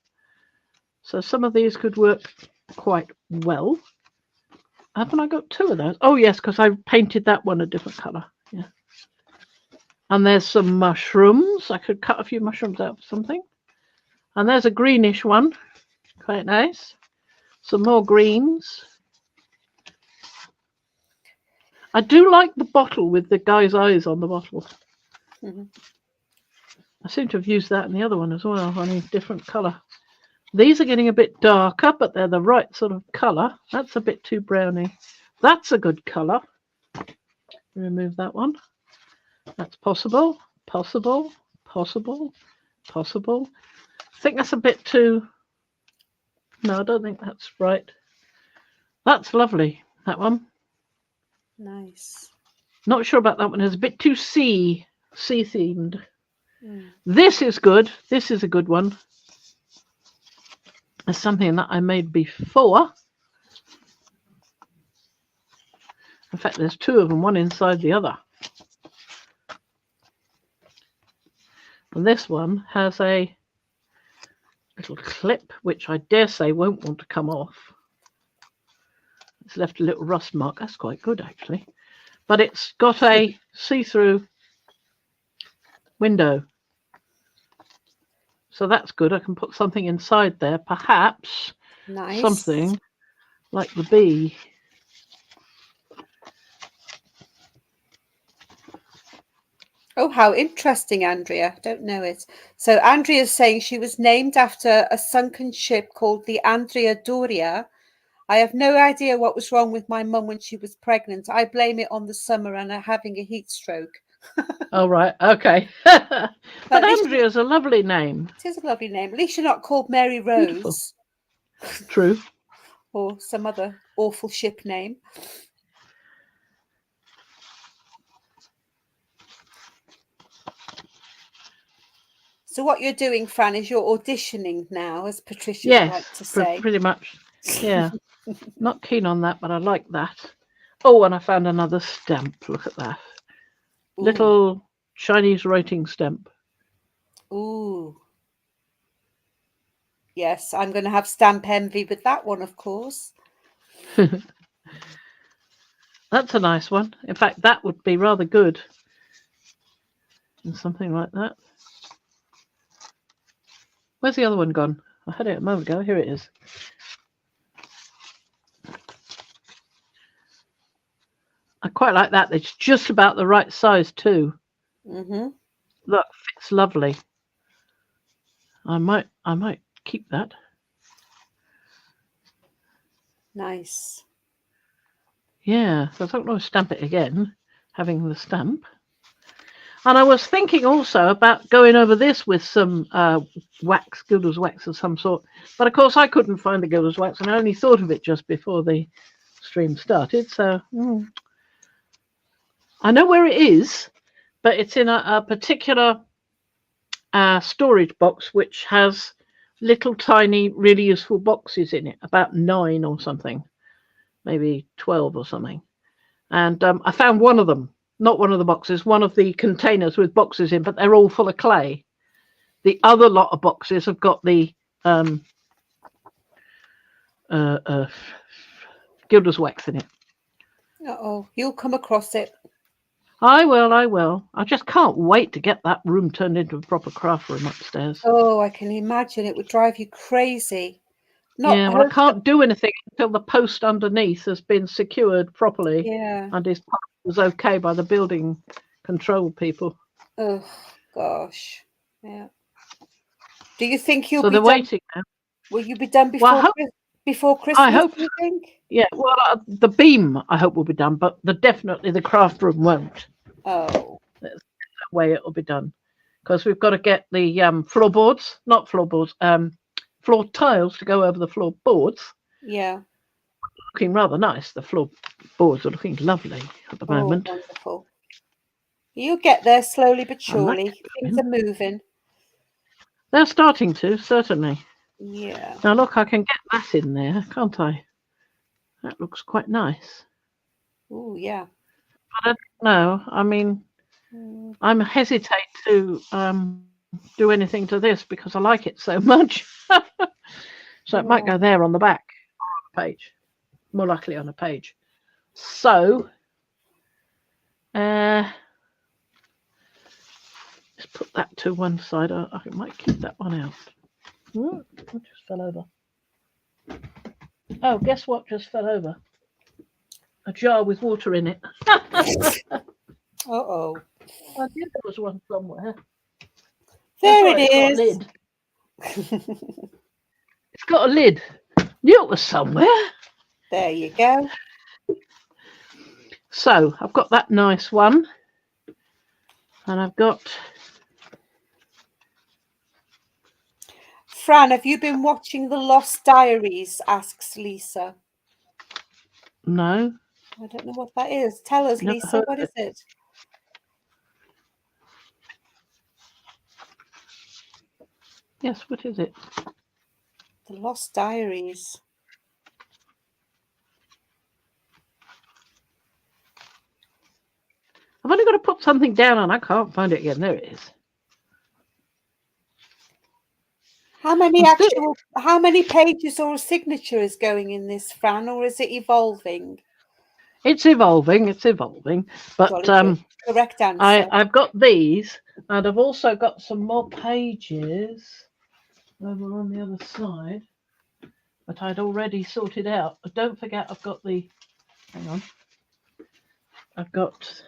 [SPEAKER 1] So some of these could work quite well. Haven't I got 2 of those? Oh, yes, because I painted that one a different colour. Yeah. And there's some mushrooms. I could cut a few mushrooms out for something. And there's a greenish one. Quite nice. Some more greens. I do like the bottle with the guy's eyes on the bottle. I seem to have used that in the other one as well, only different colour. These are getting a bit darker, but they're the right sort of colour. That's a bit too browny. That's a good colour. Remove that one. That's possible. Possible. Possible. Possible. I think that's a bit too... No, I don't think that's right. That's lovely, that one.
[SPEAKER 2] Nice.
[SPEAKER 1] Not sure about that one. It's a bit too sea themed. This is good. This is a good one. It's something that I made before. In fact, there's 2 of them, one inside the other. And this one has a little clip, which I dare say won't want to come off. It's left a little rust mark. That's quite good, actually. But it's got a see-through window. So that's good. I can put something inside there, perhaps something like the bee.
[SPEAKER 2] Oh, how interesting, Andrea. Don't know it. So Andrea's saying she was named after a sunken ship called the Andrea Doria. I have no idea what was wrong with my mum when she was pregnant. I blame it on the summer and her having a heat stroke.
[SPEAKER 1] Oh, right. Okay. But Andrea's a lovely name.
[SPEAKER 2] It is a lovely name. At least you're not called Mary Rose. Beautiful.
[SPEAKER 1] True.
[SPEAKER 2] Or some other awful ship name. So what you're doing, Fran, is you're auditioning now, as Patricia would like to say.
[SPEAKER 1] Pretty much. Yeah. Not keen on that, but I like that. Oh, and I found another stamp. Look at that. Ooh. Little Chinese writing stamp.
[SPEAKER 2] Ooh. Yes, I'm going to have stamp envy with that one, of course.
[SPEAKER 1] That's a nice one. In fact, that would be rather good. And something like that. Where's the other one gone? I had it a moment ago. Here it is. I quite like that. It's just about the right size too. Look, fits lovely. I might keep that.
[SPEAKER 2] Nice.
[SPEAKER 1] Yeah, so I don't want to stamp it again, having the stamp. And I was thinking also about going over this with some wax, Gilder's wax of some sort. But of course I couldn't find the Gilder's wax, and I only thought of it just before the stream started. So I know where it is, but it's in a particular storage box which has little tiny, really useful boxes in it, about 9 or something, maybe 12 or something. And I found one of them, not one of the boxes, one of the containers with boxes in, but they're all full of clay. The other lot of boxes have got the gilder's wax in it.
[SPEAKER 2] Uh-oh, you'll come across it.
[SPEAKER 1] I will. I just can't wait to get that room turned into a proper craft room upstairs.
[SPEAKER 2] Oh, I can imagine it would drive you crazy.
[SPEAKER 1] Yeah, well, I can't do anything until the post underneath has been secured properly
[SPEAKER 2] Yeah.
[SPEAKER 1] and is okay by the building control people.
[SPEAKER 2] Oh gosh. Yeah. Do you think you'll
[SPEAKER 1] So
[SPEAKER 2] be
[SPEAKER 1] they're
[SPEAKER 2] done?
[SPEAKER 1] waiting now.
[SPEAKER 2] Will you be done
[SPEAKER 1] Well,
[SPEAKER 2] before
[SPEAKER 1] I
[SPEAKER 2] Christmas?
[SPEAKER 1] hope.
[SPEAKER 2] Do you think?
[SPEAKER 1] Yeah, well, the beam I hope will be done, but definitely the craft room won't.
[SPEAKER 2] Oh.
[SPEAKER 1] That's the way it will be done, because we've got to get the floor tiles to go over the floorboards.
[SPEAKER 2] Yeah.
[SPEAKER 1] Looking rather nice. The floorboards are looking lovely at the
[SPEAKER 2] Oh,
[SPEAKER 1] moment.
[SPEAKER 2] wonderful. You'll get there slowly but
[SPEAKER 1] And that
[SPEAKER 2] surely. Things are moving.
[SPEAKER 1] they're starting to, certainly.
[SPEAKER 2] Yeah.
[SPEAKER 1] Now look, I can get that in there, can't I? That looks quite nice.
[SPEAKER 2] Oh, yeah.
[SPEAKER 1] But I don't know. I mean, I'm hesitate to do anything to this because I like it so much. So it might go there on the back page, more likely on a page. So let's put that to one side. I might keep that one out. It just fell over. Oh, guess what just fell over? A jar with water in it.
[SPEAKER 2] Uh-oh.
[SPEAKER 1] I knew there was one somewhere.
[SPEAKER 2] There
[SPEAKER 1] Right,
[SPEAKER 2] it
[SPEAKER 1] it's got a
[SPEAKER 2] is.
[SPEAKER 1] lid. It's got a lid. Knew it was somewhere.
[SPEAKER 2] There you go.
[SPEAKER 1] So I've got that nice one. And I've got...
[SPEAKER 2] Fran, have you been watching The Lost Diaries? Asks Lisa.
[SPEAKER 1] No.
[SPEAKER 2] I don't know what that is. Tell us,
[SPEAKER 1] Never
[SPEAKER 2] Lisa.
[SPEAKER 1] heard
[SPEAKER 2] What
[SPEAKER 1] of
[SPEAKER 2] is it?
[SPEAKER 1] Yes, what is it?
[SPEAKER 2] The Lost Diaries.
[SPEAKER 1] I've only got to put something down and I can't find it again. There it is.
[SPEAKER 2] How many pages or a signature is going in this, Fran, or is it evolving?
[SPEAKER 1] It's evolving. But
[SPEAKER 2] correct answer.
[SPEAKER 1] I've got these, and I've also got some more pages over on the other side that I'd already sorted out. But don't forget, I've got I've got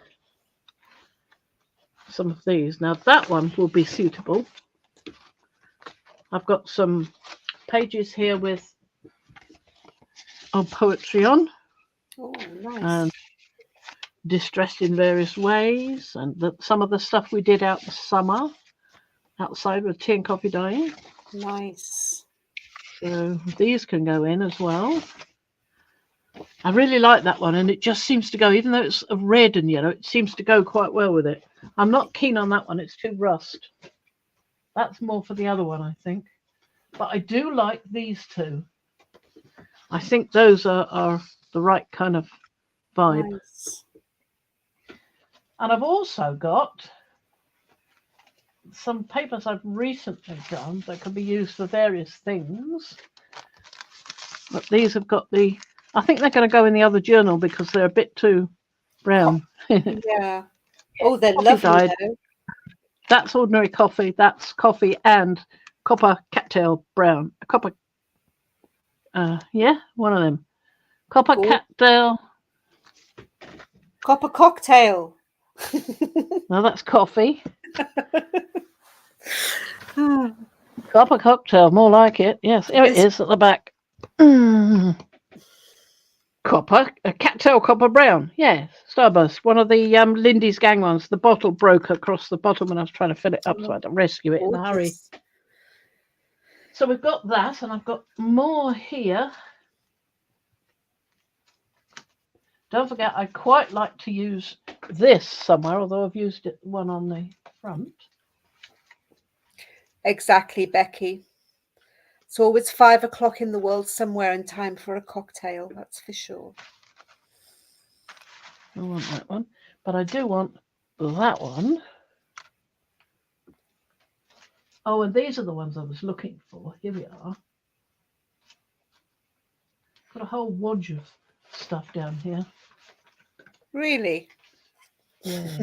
[SPEAKER 1] some of these. Now that one will be suitable. I've got some pages here with poetry on.
[SPEAKER 2] Oh, nice.
[SPEAKER 1] And distressed in various ways, and some of the stuff we did out the summer outside with tea and coffee dyeing.
[SPEAKER 2] Nice.
[SPEAKER 1] So these can go in as well. I really like that one, and it just seems to go, even though it's a red and yellow, it seems to go quite well with it. I'm not keen on that one. It's too rust. That's more for the other one, I think. But I do like these two. I think those are the right kind of vibe.
[SPEAKER 2] Nice.
[SPEAKER 1] And I've also got some papers I've recently done that can be used for various things. But these have got I think they're going to go in the other journal because they're a bit too brown.
[SPEAKER 2] Yeah. Oh, they're
[SPEAKER 1] Coffee
[SPEAKER 2] lovely
[SPEAKER 1] dyed.
[SPEAKER 2] though.
[SPEAKER 1] That's ordinary coffee. That's coffee and copper cattail brown. Copper. Yeah, one of them. Copper cattail.
[SPEAKER 2] Copper cocktail.
[SPEAKER 1] No, that's coffee. Copper cocktail, more like it. Yes, here it is at the back. Copper, a cattail copper brown. Yeah, Starburst. One of the Lindy's Gang ones. The bottle broke across the bottom when I was trying to fill it up, so I had to rescue it in a hurry. So we've got that, and I've got more here. Don't forget, I quite like to use this somewhere, although I've used one on the front.
[SPEAKER 2] Exactly, Becky. It's always 5 o'clock in the world somewhere in time for a cocktail, that's for sure.
[SPEAKER 1] I want that one, but I do want that one. Oh, and these are the ones I was looking for. Here we are. Got a whole wodge of stuff down here.
[SPEAKER 2] Really?
[SPEAKER 1] Yeah.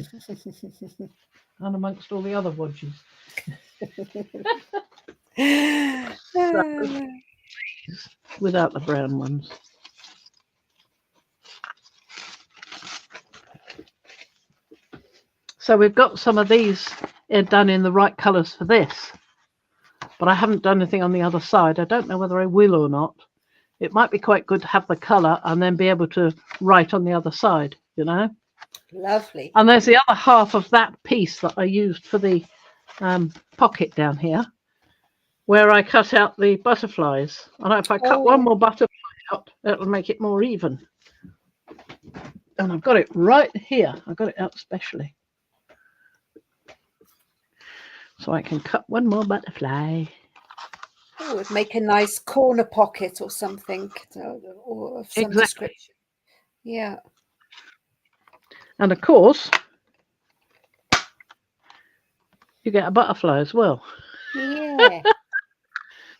[SPEAKER 1] And amongst all the other wodges. Without the brown ones. So we've got some of these done in the right colours for this. But I haven't done anything on the other side. I don't know whether I will or not. It might be quite good to have the colour and then be able to write on the other side, you know.
[SPEAKER 2] Lovely.
[SPEAKER 1] And there's the other half of that piece that I used for the pocket down here, where I cut out the butterflies. And if I cut one more butterfly out, it'll make it more even. And I've got it right here. I got it out specially. So I can cut one more butterfly.
[SPEAKER 2] Oh, it'd make a nice corner pocket or something, or of some description. Yeah.
[SPEAKER 1] And of course, you get a butterfly as well.
[SPEAKER 2] Yeah.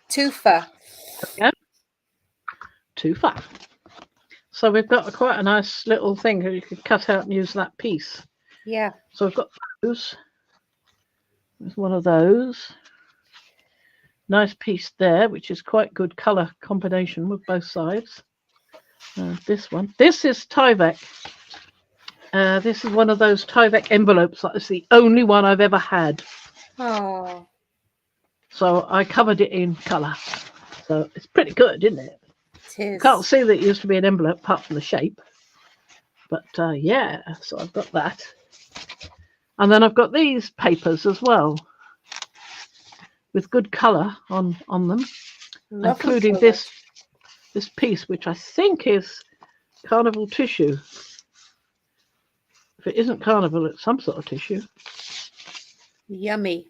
[SPEAKER 2] Twofer.
[SPEAKER 1] Yeah. Twofer. So we've got quite a nice little thing that you could cut out and use that piece.
[SPEAKER 2] Yeah.
[SPEAKER 1] So I've got those. There's one of those. Nice piece there, which is quite good colour combination with both sides. This one. This is Tyvek. This is one of those Tyvek envelopes. That's the only one I've ever had.
[SPEAKER 2] Oh.
[SPEAKER 1] So I covered it in colour. So it's pretty good, isn't it?
[SPEAKER 2] It is.
[SPEAKER 1] You can't see that it used to be an envelope apart from the shape. But yeah, so I've got that. And then I've got these papers as well, with good colour on them,
[SPEAKER 2] Lovely
[SPEAKER 1] including
[SPEAKER 2] colour.
[SPEAKER 1] this piece, which I think is carnival tissue. If it isn't carnival, it's some sort of tissue.
[SPEAKER 2] Yummy.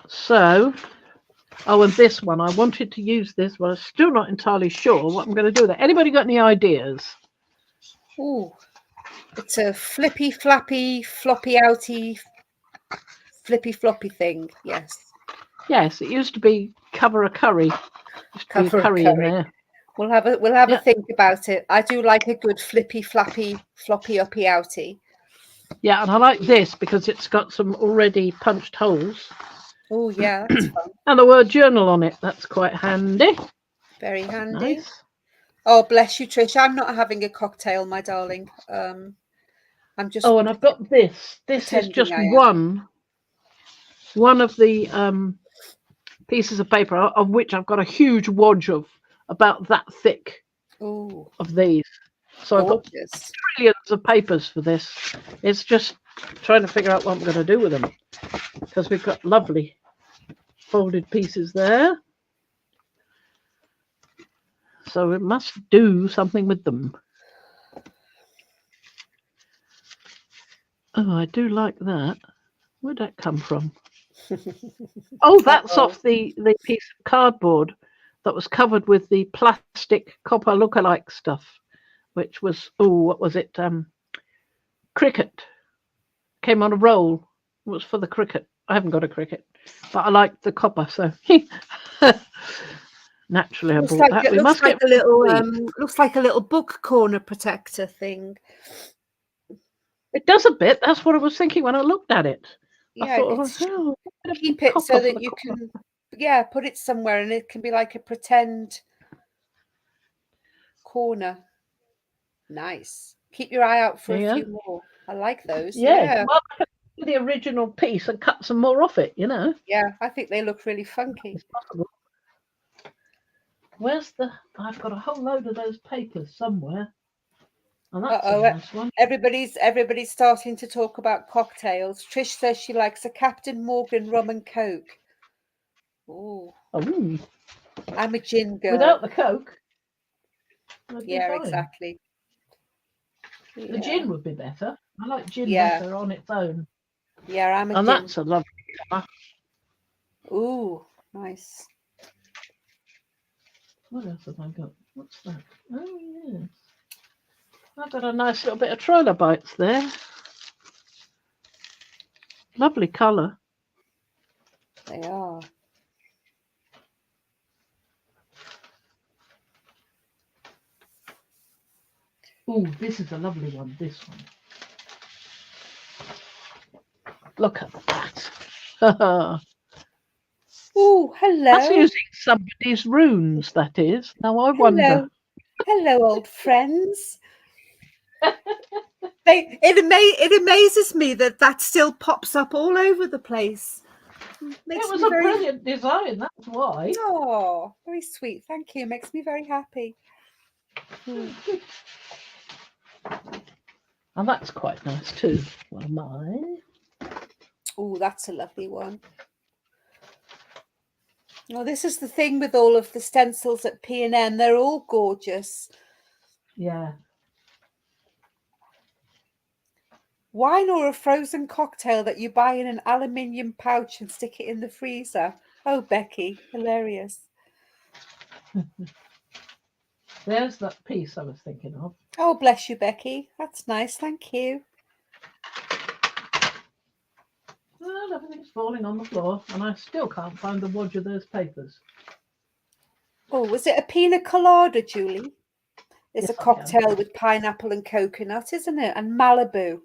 [SPEAKER 1] So, and this one, I wanted to use this, but I'm still not entirely sure what I'm going to do with it. Anybody got any ideas?
[SPEAKER 2] Oh, it's a flippy, flappy, floppy, outy, flippy, floppy thing. Yes.
[SPEAKER 1] Yes, it used to be cover a curry.
[SPEAKER 2] Cover a curry.
[SPEAKER 1] In there.
[SPEAKER 2] We'll have a think about it. I do like a good flippy, flappy, floppy, uppy, outy.
[SPEAKER 1] Yeah, and I like this because it's got some already punched holes.
[SPEAKER 2] Oh yeah, that's fun.
[SPEAKER 1] And the word journal on it. That's quite handy.
[SPEAKER 2] Very handy.
[SPEAKER 1] Nice.
[SPEAKER 2] Oh, bless you, Trish. I'm not having a cocktail, my darling. I'm just.
[SPEAKER 1] Oh, and I've got this. This is just one of the pieces of paper of which I've got a huge wodge of about that thick.
[SPEAKER 2] Ooh.
[SPEAKER 1] Of these. So I've got trillions of papers for this. It's just trying to figure out what I'm going to do with them, because we've got lovely folded pieces there. So we must do something with them. Oh, I do like that. Where'd that come from? Oh, that's off the piece of cardboard that was covered with the plastic copper lookalike stuff, which was, what was it? Cricket. Came on a roll. It was for the cricket. I haven't got a cricket, but I like the copper, so naturally I bought that.
[SPEAKER 2] We must get a little. Looks like a little book corner protector thing.
[SPEAKER 1] It does a bit. That's what I was thinking when I looked at it.
[SPEAKER 2] Yeah,
[SPEAKER 1] I thought,
[SPEAKER 2] keep it so that you can, put it somewhere, and it can be like a pretend corner. Nice. Keep your eye out for a few more. I like those. Yeah.
[SPEAKER 1] Well, I can do the original piece and cut some more off it, Yeah,
[SPEAKER 2] I think they look really funky.
[SPEAKER 1] It's possible. Where's I've got a whole load of those papers somewhere. And that's a nice one.
[SPEAKER 2] Everybody's starting to talk about cocktails. Trish says she likes a Captain Morgan rum and Coke. Ooh.
[SPEAKER 1] Oh.
[SPEAKER 2] I'm a gin girl.
[SPEAKER 1] Without the Coke.
[SPEAKER 2] Yeah, exactly.
[SPEAKER 1] The gin would be better. I like gin better on its own.
[SPEAKER 2] Yeah, I'm a gin.
[SPEAKER 1] And that's a lovely colour.
[SPEAKER 2] Ooh, nice.
[SPEAKER 1] What else have I got? What's that? Oh, yes. I've got a nice little bit of trilobites there. Lovely colour.
[SPEAKER 2] They are.
[SPEAKER 1] Oh, this is a lovely one, this one. Look at that.
[SPEAKER 2] Oh,
[SPEAKER 1] That's
[SPEAKER 2] hello.
[SPEAKER 1] using somebody's runes, that is. Now I wonder.
[SPEAKER 2] Hello, old friends. It amazes me that still pops up all over the place. Makes
[SPEAKER 1] It was
[SPEAKER 2] me
[SPEAKER 1] a
[SPEAKER 2] very
[SPEAKER 1] brilliant design, that's why.
[SPEAKER 2] Oh, very sweet. Thank you. Makes me very happy.
[SPEAKER 1] And that's quite nice too. Well, mine.
[SPEAKER 2] Oh, that's a lovely one. Oh, this is the thing with all of the stencils at P&N. They're all gorgeous.
[SPEAKER 1] Yeah.
[SPEAKER 2] Wine or a frozen cocktail that you buy in an aluminium pouch and stick it in the freezer. Oh, Becky, hilarious.
[SPEAKER 1] There's that piece I was thinking of.
[SPEAKER 2] Oh, bless you, Becky. That's nice. Thank you.
[SPEAKER 1] Well, everything's falling on the floor, and I still can't find the wodge of those papers.
[SPEAKER 2] Oh, was it a pina colada, Julie? It's
[SPEAKER 1] Yes,
[SPEAKER 2] a
[SPEAKER 1] I can.
[SPEAKER 2] cocktail with pineapple and coconut, isn't it? And Malibu.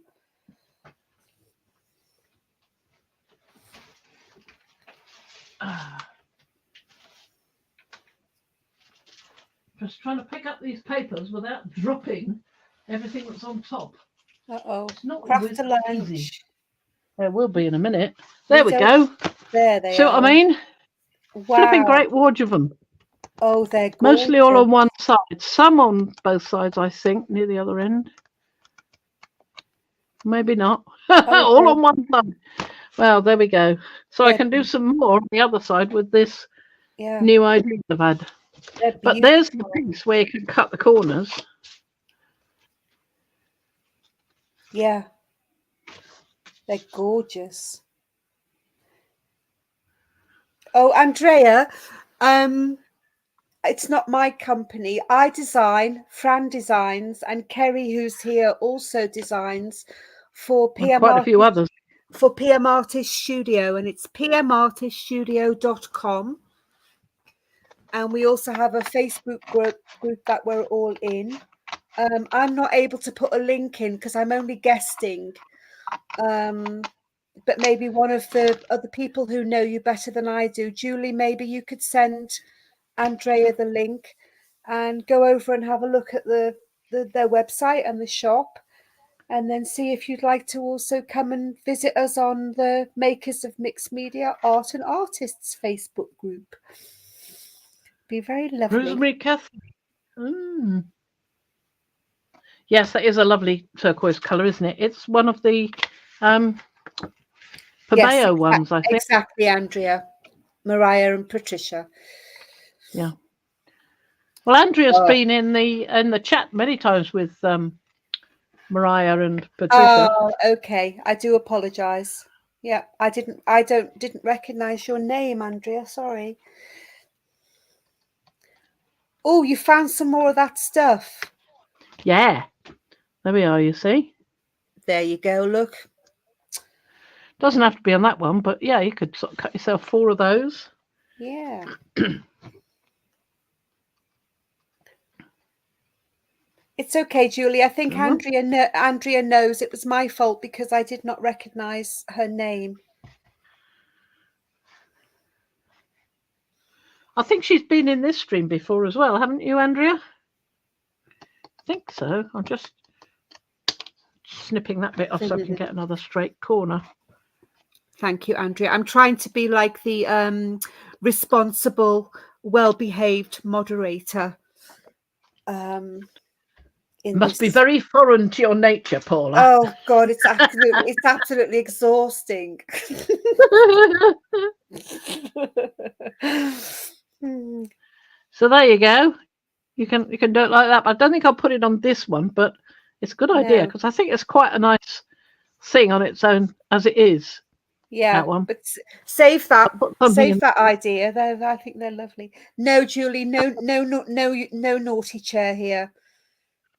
[SPEAKER 1] Just trying to pick up these papers without dropping everything that's on top.
[SPEAKER 2] Uh-oh.
[SPEAKER 1] It's not
[SPEAKER 2] Craft
[SPEAKER 1] always
[SPEAKER 2] a lunch.
[SPEAKER 1] easy. There will be in a minute. There we
[SPEAKER 2] These
[SPEAKER 1] go.
[SPEAKER 2] There they
[SPEAKER 1] See
[SPEAKER 2] are.
[SPEAKER 1] what I mean? Flipping
[SPEAKER 2] Wow.
[SPEAKER 1] great wodge of them.
[SPEAKER 2] Oh, they're gorgeous.
[SPEAKER 1] Mostly all on one side. Some on both sides, I think, near the other end. Maybe not. All on one side. Well, there we go. So I can do some more on the other side with this new idea I've had. But there's the piece where you can cut the corners.
[SPEAKER 2] Yeah. They're gorgeous. Oh, Andrea, it's not my company. I design, Fran designs, and Kerry, who's here, also designs for PM
[SPEAKER 1] Quite a few others.
[SPEAKER 2] For PM Artist Studio, and it's pmartiststudio.com. And we also have a Facebook group that we're all in. I'm not able to put a link in because I'm only guesting. But maybe one of the other people who know you better than I do, Julie, maybe you could send Andrea the link and go over and have a look at their website and the shop, and then see if you'd like to also come and visit us on the Makers of Mixed Media Art and Artists Facebook group. Be very lovely.
[SPEAKER 1] Rosemary Catherine. Yes, that is a lovely turquoise colour, isn't it? It's one of the Pabeo ones, I think.
[SPEAKER 2] Exactly, Andrea, Mariah and Patricia.
[SPEAKER 1] Yeah. Well, Andrea's been in the chat many times with Mariah and Patricia.
[SPEAKER 2] Oh, okay. I do apologise. Yeah, I didn't recognise your name, Andrea. Sorry. Oh, you found some more of that stuff.
[SPEAKER 1] Yeah. There we are, you see.
[SPEAKER 2] There you go, look.
[SPEAKER 1] Doesn't have to be on that one, but yeah, you could sort of cut yourself 4 of those.
[SPEAKER 2] Yeah. It's okay, Julie. I think Andrea knows it was my fault because I did not recognise her name.
[SPEAKER 1] I think she's been in this stream before as well, haven't you, Andrea? I think so. I'm just snipping that bit off so I can get another straight corner.
[SPEAKER 2] Thank you, Andrea. I'm trying to be like the responsible, well-behaved moderator.
[SPEAKER 1] Must be very foreign to your nature, Paula.
[SPEAKER 2] Oh God, it's absolutely exhausting.
[SPEAKER 1] So there you go. You can do it like that. But I don't think I'll put it on this one, but it's a good idea because I think it's quite a nice thing on its own as it is.
[SPEAKER 2] Yeah,
[SPEAKER 1] that one.
[SPEAKER 2] But save that idea. I think they're lovely. No, Julie, no naughty chair here.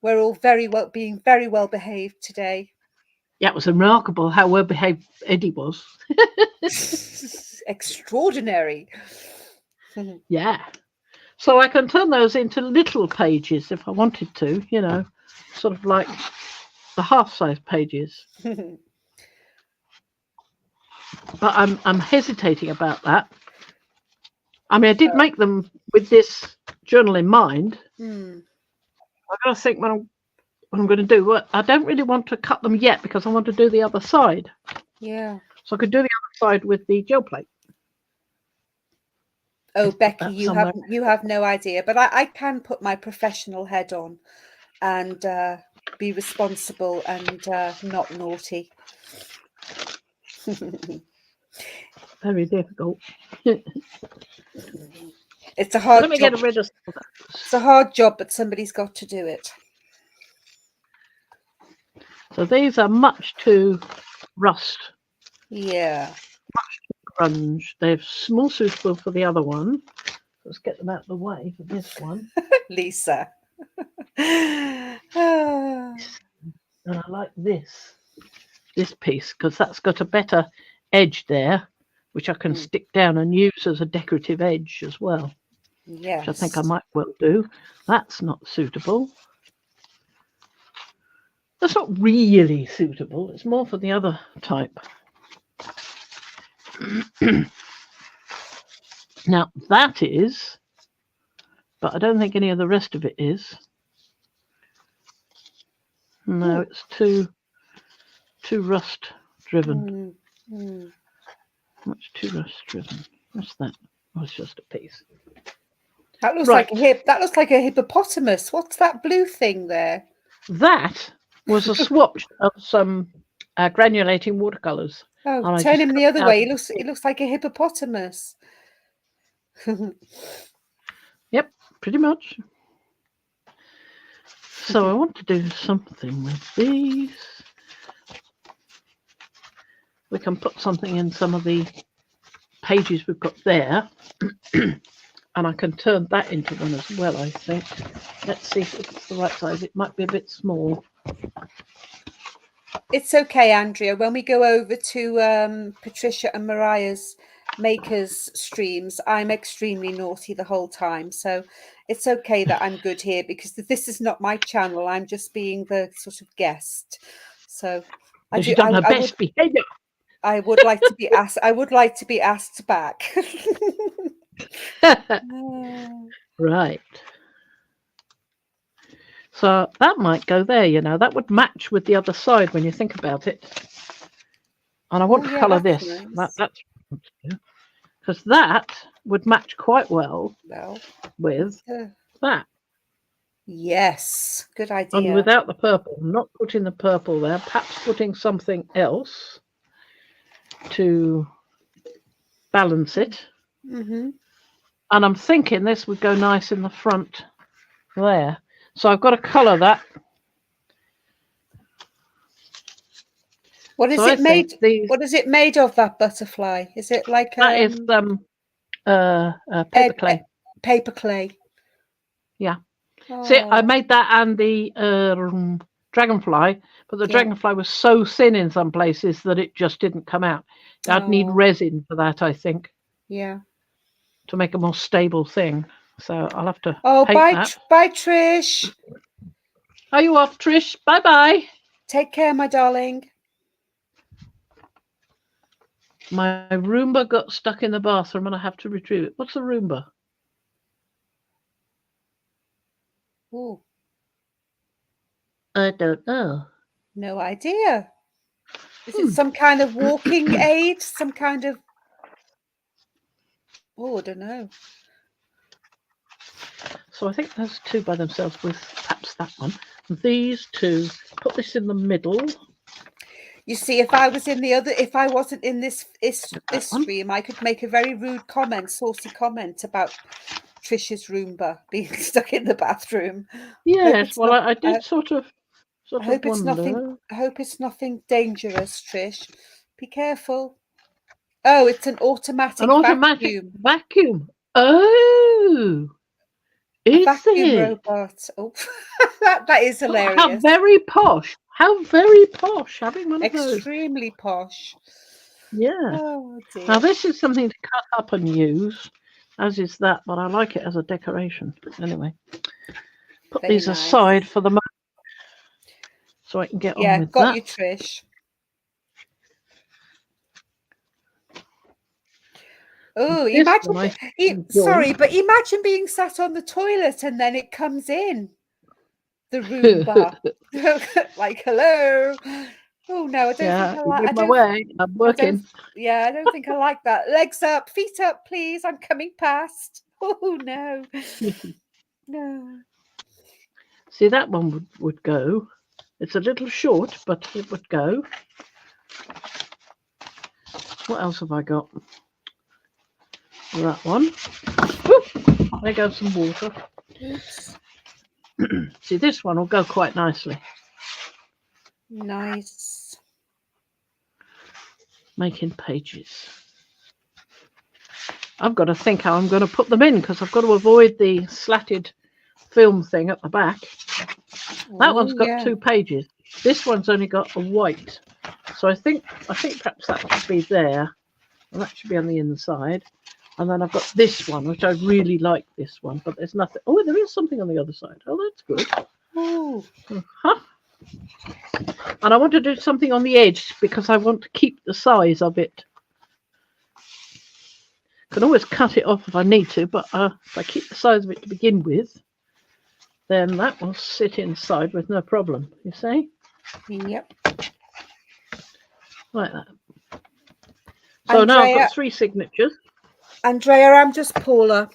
[SPEAKER 2] We're all being very well behaved today.
[SPEAKER 1] Yeah, it was remarkable how well behaved Eddie was.
[SPEAKER 2] Extraordinary.
[SPEAKER 1] Yeah. So I can turn those into little pages if I wanted to, you know. sort of like the half-size pages. But I'm hesitating about that. I mean, I did make them with this journal in mind.
[SPEAKER 2] Hmm.
[SPEAKER 1] I've got to think what I'm going to do. Well, I don't really want to cut them yet because I want to do the other side.
[SPEAKER 2] Yeah.
[SPEAKER 1] So I could do the other side with the gel plate.
[SPEAKER 2] Oh, Becky,
[SPEAKER 1] That's
[SPEAKER 2] you
[SPEAKER 1] somewhere.
[SPEAKER 2] have no idea, but I can put my professional head on and be responsible and not naughty.
[SPEAKER 1] Very difficult.
[SPEAKER 2] It's a hard
[SPEAKER 1] Let me
[SPEAKER 2] job.
[SPEAKER 1] get rid of some of that.
[SPEAKER 2] It's a hard job, but somebody's got to do it.
[SPEAKER 1] So these are much too rust,
[SPEAKER 2] Yeah.
[SPEAKER 1] grunge. They're more suitable for the other one. Let's get them out of the way for this one.
[SPEAKER 2] Lisa.
[SPEAKER 1] And I like this piece because that's got a better edge there, which I can stick down and use as a decorative edge as well.
[SPEAKER 2] Yes.
[SPEAKER 1] Which I think I might well do. That's not suitable. That's not really suitable. It's more for the other type. Now that is, but I don't think any of the rest of it is. No, it's too rust driven. Much too rust driven. What's that? Oh, it's just a piece.
[SPEAKER 2] That looks like a hippopotamus. What's that blue thing there?
[SPEAKER 1] That was a swatch of some granulating watercolors.
[SPEAKER 2] Oh, turn him the other way. It looks like a hippopotamus.
[SPEAKER 1] Yep, pretty much. So I want to do something with these. We can put something in some of the pages we've got there. And I can turn that into one as well, I think. Let's see if it's the right size. It might be a bit small.
[SPEAKER 2] It's okay, Andrea. When we go over to Patricia and Mariah's makers streams, I'm extremely naughty the whole time. So it's okay that I'm good here because this is not my channel. I'm just being the sort of guest. So
[SPEAKER 1] She's done her best behavior.
[SPEAKER 2] I would like to be asked. I would like to be asked back.
[SPEAKER 1] Right. So that might go there, you know. That would match with the other side when you think about it. And I want to colour this. Nice. That's because that would match quite well with that.
[SPEAKER 2] Yes, good idea.
[SPEAKER 1] And without the purple, not putting the purple there, perhaps putting something else to balance it.
[SPEAKER 2] Mm-hmm.
[SPEAKER 1] And I'm thinking this would go nice in the front there. So I've got to colour that.
[SPEAKER 2] What is it made? What is it made of? That butterfly? Is it like
[SPEAKER 1] that is paper clay?
[SPEAKER 2] Paper clay.
[SPEAKER 1] Yeah. Oh. See, I made that and the dragonfly, but the dragonfly was so thin in some places that it just didn't come out. I'd need resin for that, I think.
[SPEAKER 2] Yeah.
[SPEAKER 1] To make a more stable thing. So I'll have to
[SPEAKER 2] paint
[SPEAKER 1] that.
[SPEAKER 2] Bye, Trish.
[SPEAKER 1] Are you off, Trish? Bye-bye.
[SPEAKER 2] Take care, my darling.
[SPEAKER 1] My Roomba got stuck in the bathroom and I have to retrieve it. What's a Roomba?
[SPEAKER 2] Ooh.
[SPEAKER 1] I don't know.
[SPEAKER 2] No idea. Is it some kind of walking aid? Some kind of... Oh, I don't know. So
[SPEAKER 1] I think those two by themselves with perhaps that one. These two, put this in the middle.
[SPEAKER 2] You see, if I wasn't in this stream, I could make a very rude comment, saucy comment about Trisha's Roomba being stuck in the bathroom.
[SPEAKER 1] Yes, well, I did sort of
[SPEAKER 2] I hope it's nothing. I hope it's nothing dangerous, Trish. Be careful. Oh, it's an automatic
[SPEAKER 1] vacuum. Oh,
[SPEAKER 2] a vacuum robot. Oh, that is hilarious.
[SPEAKER 1] How very posh. How very posh. Having one of those.
[SPEAKER 2] Extremely posh.
[SPEAKER 1] Yeah.
[SPEAKER 2] Oh, dear.
[SPEAKER 1] Now this is something to cut up and use, as is that, but I like it as a decoration. Anyway, put these aside for the moment. so I can get on
[SPEAKER 2] Yeah,
[SPEAKER 1] with
[SPEAKER 2] got
[SPEAKER 1] that.
[SPEAKER 2] you, Trish. Oh,
[SPEAKER 1] This
[SPEAKER 2] imagine,
[SPEAKER 1] one I
[SPEAKER 2] sorry,
[SPEAKER 1] enjoy.
[SPEAKER 2] but imagine being sat on the toilet and then it comes in the Roomba. Like, hello. Oh no, I don't
[SPEAKER 1] Yeah,
[SPEAKER 2] think I
[SPEAKER 1] you're
[SPEAKER 2] like.
[SPEAKER 1] in my way. I'm working.
[SPEAKER 2] Yeah, I don't think I like that. Legs up, feet up, please. I'm coming past. Oh no, no.
[SPEAKER 1] See, that one would go. It's a little short, but it would go. What else have I got? That one. Oop, there goes some water.
[SPEAKER 2] Oops.
[SPEAKER 1] See, this one will go quite nicely.
[SPEAKER 2] Nice.
[SPEAKER 1] Making pages. I've got to think how I'm going to put them in because I've got to avoid the slatted film thing at the back. That one's got 2 pages. This one's only got a white. So I think perhaps that should be there. And that should be on the inside. And then I've got this one, which I really like this one, but there's nothing. Oh, there is something on the other side. Oh, that's good.
[SPEAKER 2] Oh.
[SPEAKER 1] Uh-huh. And I want to do something on the edge because I want to keep the size of it. Can always cut it off if I need to, but if I keep the size of it to begin with, then that will sit inside with no problem, you see?
[SPEAKER 2] Yep.
[SPEAKER 1] Like that. So now I've got 3 signatures.
[SPEAKER 2] Andrea, I'm just Paula.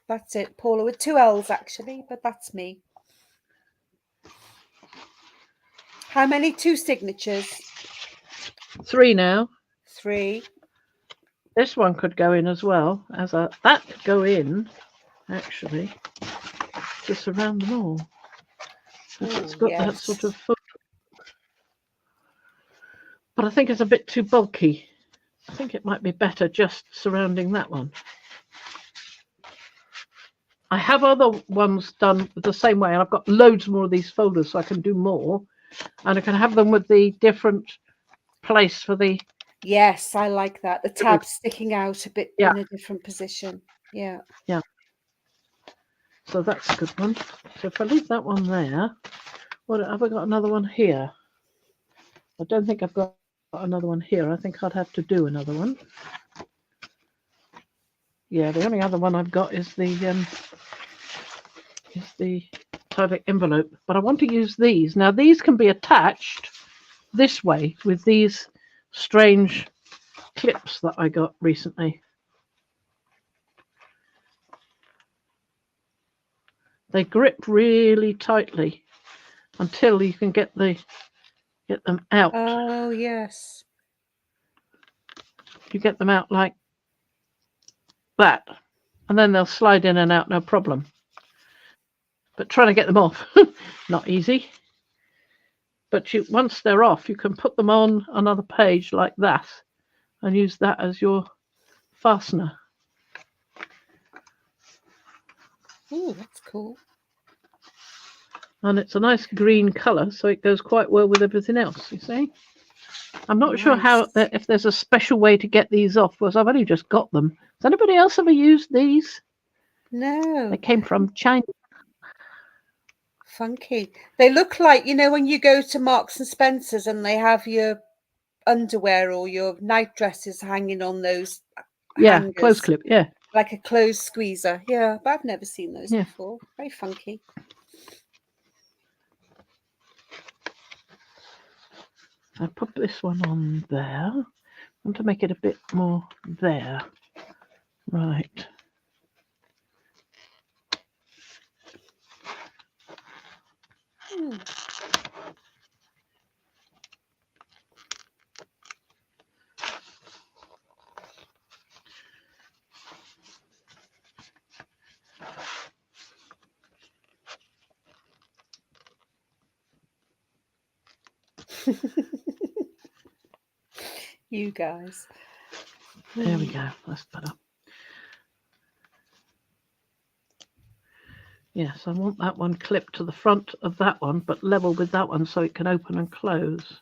[SPEAKER 2] That's it, Paula, with 2 L's actually, but that's me. How many 2 signatures?
[SPEAKER 1] 3 now.
[SPEAKER 2] 3.
[SPEAKER 1] This one could go in as well. That could go in, actually, to surround them all. It's got that sort of foot. But I think it's a bit too bulky. I think it might be better just surrounding that one. I have other ones done the same way, and I've got loads more of these folders, so I can do more. And I can have them with the different place for the...
[SPEAKER 2] Yes, I like that. The tab sticking out a bit in a different position. Yeah.
[SPEAKER 1] Yeah. So that's a good one. So if I leave that one there, what have I got? Another one here? I don't think I've got another one here. I think I'd have to do another one. Yeah, the only other one I've got is the Tyvek envelope. But I want to use these. Now these can be attached this way with these strange clips that I got recently. They grip really tightly until you can get them out.
[SPEAKER 2] Oh yes.
[SPEAKER 1] You get them out like that, and then they'll slide in and out no problem. But trying to get them off, not easy. But once they're off, you can put them on another page like that and use that as your fastener.
[SPEAKER 2] Oh, that's cool.
[SPEAKER 1] And it's a nice green colour, so it goes quite well with everything else, you see. I'm not sure if there's a special way to get these off, because I've only just got them. Has anybody else ever used these?
[SPEAKER 2] No.
[SPEAKER 1] They came from China.
[SPEAKER 2] Funky. They look like, you know, when you go to Marks and Spencer's and they have your underwear or your night dresses hanging on those hangers.
[SPEAKER 1] Close clip,
[SPEAKER 2] like a clothes squeezer. Yeah, but I've never seen those before. Very funky.
[SPEAKER 1] I put this one on there. I want to make it a bit more there. Right.
[SPEAKER 2] You guys.
[SPEAKER 1] There we go. That's better. Yes, I want that one clipped to the front of that one, but level with that one so it can open and close.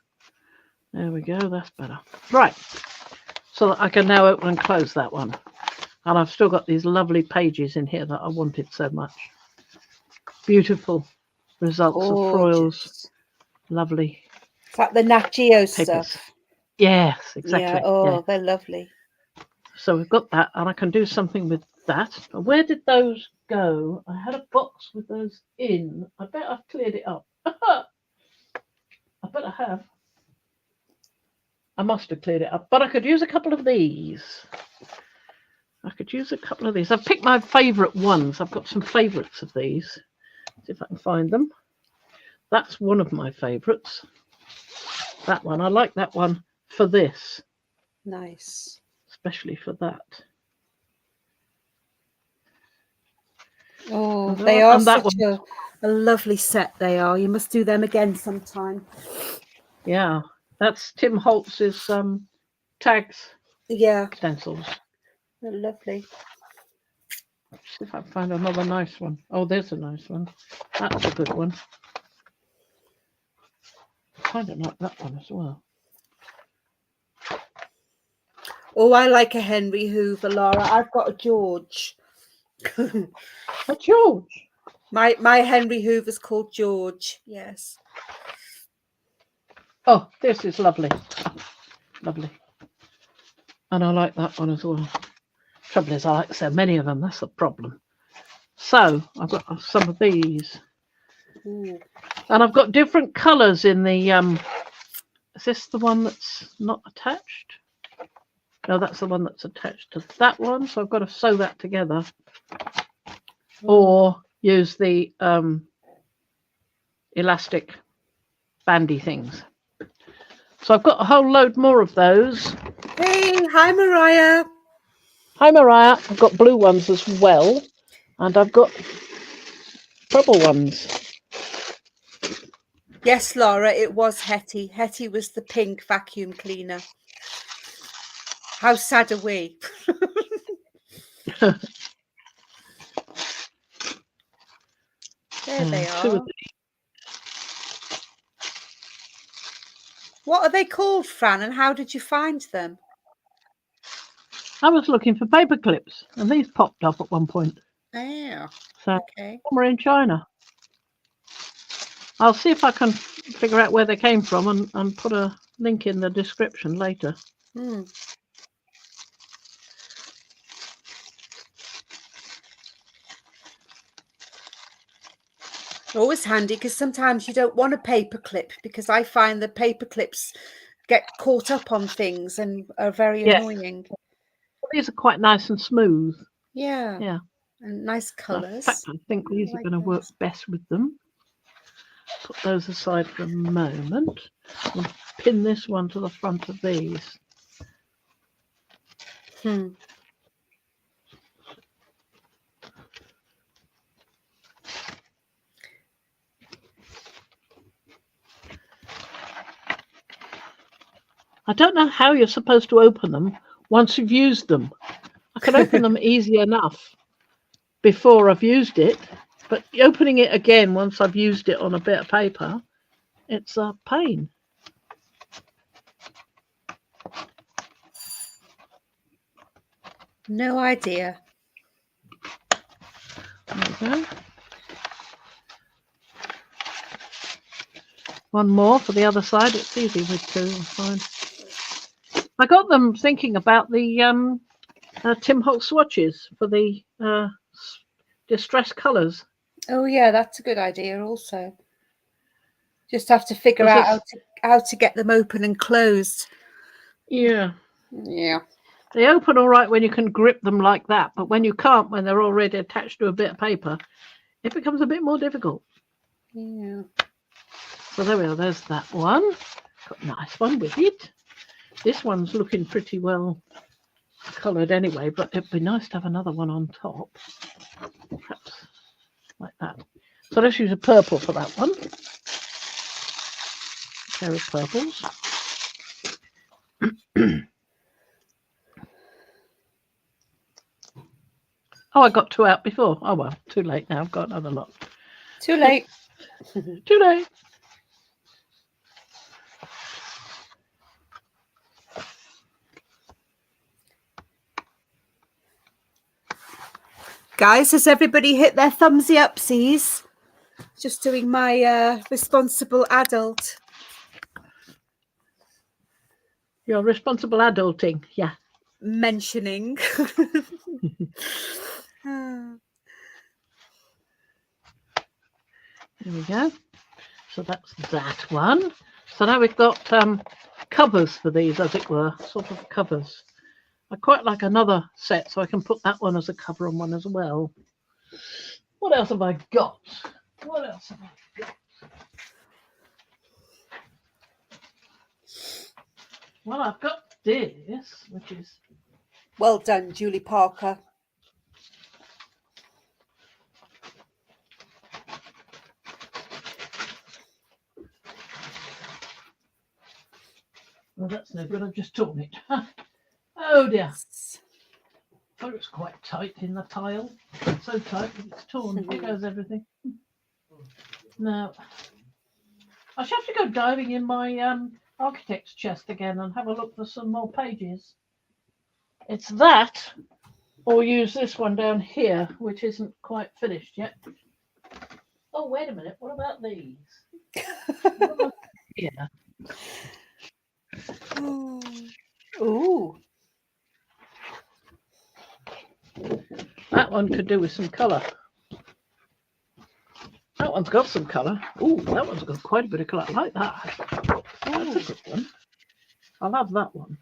[SPEAKER 1] There we go. That's better. Right. So that I can now open and close that one. And I've still got these lovely pages in here that I wanted so much. Beautiful results of Froyle's lovely
[SPEAKER 2] that the Nat Geo
[SPEAKER 1] papers.
[SPEAKER 2] stuff?
[SPEAKER 1] Yes, exactly.
[SPEAKER 2] Yeah. Oh, they're lovely.
[SPEAKER 1] So we've got that, and I can do something with that. Where did those go? I had a box with those in. I bet I've cleared it up. I bet I have. I must have cleared it up, but I could use a couple of these. I've picked my favourite ones. I've got some favourites of these. See if I can find them. That's one of my favourites. That one. I like that one for this.
[SPEAKER 2] Nice.
[SPEAKER 1] Especially for that.
[SPEAKER 2] Oh, they are such a lovely set. They are. You must do them again sometime.
[SPEAKER 1] Yeah, that's Tim Holtz's tags.
[SPEAKER 2] Yeah,
[SPEAKER 1] Stencils.
[SPEAKER 2] they're lovely.
[SPEAKER 1] Let's see if I can find another nice one. Oh, there's a nice one. That's a good one. I kind of like that one as well.
[SPEAKER 2] Oh, I like a Henry Hoover, Laura. I've got a George.
[SPEAKER 1] A George?
[SPEAKER 2] My Henry Hoover's called George. Yes.
[SPEAKER 1] Oh, this is lovely. Lovely. And I like that one as well. Trouble is, I like so many of them. That's the problem. So I've got some of these.
[SPEAKER 2] Ooh.
[SPEAKER 1] And I've got different colours in the... is this the one that's not attached? No, that's the one that's attached to that one. So I've got to sew that together. Or use the elastic bandy things. So I've got a whole load more of those.
[SPEAKER 2] Hey, hi Mariah.
[SPEAKER 1] Hi Mariah. I've got blue ones as well. And I've got purple ones.
[SPEAKER 2] Yes, Laura, it was Hetty. Hetty was the pink vacuum cleaner. How sad are we? There they are. What are they called, Fran, and how did you find them?
[SPEAKER 1] I was looking for paper clips, and these popped up at one point.
[SPEAKER 2] Yeah.
[SPEAKER 1] So
[SPEAKER 2] Okay.
[SPEAKER 1] we're in China. I'll see if I can figure out where they came from and put a link in the description later.
[SPEAKER 2] Always handy because sometimes you don't want a paper clip, because I find the paper clips get caught up on things and are very annoying.
[SPEAKER 1] Well, these are quite nice and smooth.
[SPEAKER 2] Yeah.
[SPEAKER 1] Yeah.
[SPEAKER 2] And nice colours.
[SPEAKER 1] In fact, I think these are going to work best with them. Put those aside for a moment. I'll pin this one to the front of these. I don't know how you're supposed to open them once you've used them. I can open them easy enough before I've used it, but opening it again once I've used it on a bit of paper, it's a pain.
[SPEAKER 2] No idea.
[SPEAKER 1] There we go. One more for the other side. It's easy with two, I find. I got them thinking about the Tim Holtz swatches for the distress colours.
[SPEAKER 2] Oh yeah, that's a good idea also. Just have to figure out how to get them open and closed.
[SPEAKER 1] Yeah.
[SPEAKER 2] Yeah.
[SPEAKER 1] They open all right when you can grip them like that, but when you can't, when they're already attached to a bit of paper, it becomes a bit more difficult.
[SPEAKER 2] Yeah.
[SPEAKER 1] So there we are. There's that one. Got a nice one with it. This one's looking pretty well coloured anyway, but it'd be nice to have another one on top. Perhaps like that. So let's use a purple for that one. A pair of purples. Oh, I got two out before. Oh well, too late now. I've got another lot.
[SPEAKER 2] Too late.
[SPEAKER 1] Too late.
[SPEAKER 2] Guys, has everybody hit their thumbsy upsies? Just doing my responsible adult.
[SPEAKER 1] You're responsible adulting. Yeah.
[SPEAKER 2] mentioning.
[SPEAKER 1] There we go. So that's that one. So now we've got covers for these, as it were, sort of covers. I quite like another set, so I can put that one as a cover on one as well. What else have I got? What else have I got? Well, I've got this, which is...
[SPEAKER 2] Well done, Julie Parker.
[SPEAKER 1] Well, that's no good. I've just torn it. Oh dear. Oh, it's quite tight in the tile. So tight that it's torn. Here goes everything. Now, I shall have to go diving in my architect's chest again and have a look for some more pages. It's that, or use this one down here, which isn't quite finished yet. Oh, wait a minute. What about these? What about here?
[SPEAKER 2] Ooh.
[SPEAKER 1] That one could do with some colour. That one's got some colour. Ooh, that one's got quite a bit of colour. I like that. That's a good one. I'll have that one.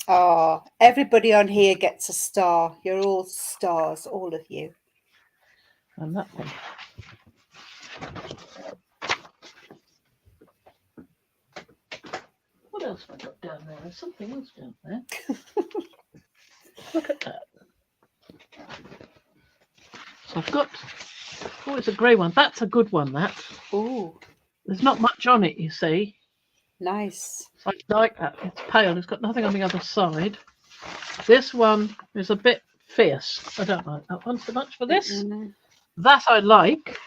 [SPEAKER 2] Oh, everybody on here gets a star. You're all stars, all of you.
[SPEAKER 1] And that one. What else have I got down there? There's something else down there. Look at that. So I've got, oh, it's a grey one. That's a good one, that.
[SPEAKER 2] Ooh,
[SPEAKER 1] There's not much on it, you see.
[SPEAKER 2] nice.
[SPEAKER 1] So I like that. It's pale. It's got nothing on the other side. This one is a bit fierce. I don't like that one so much for this. That I like,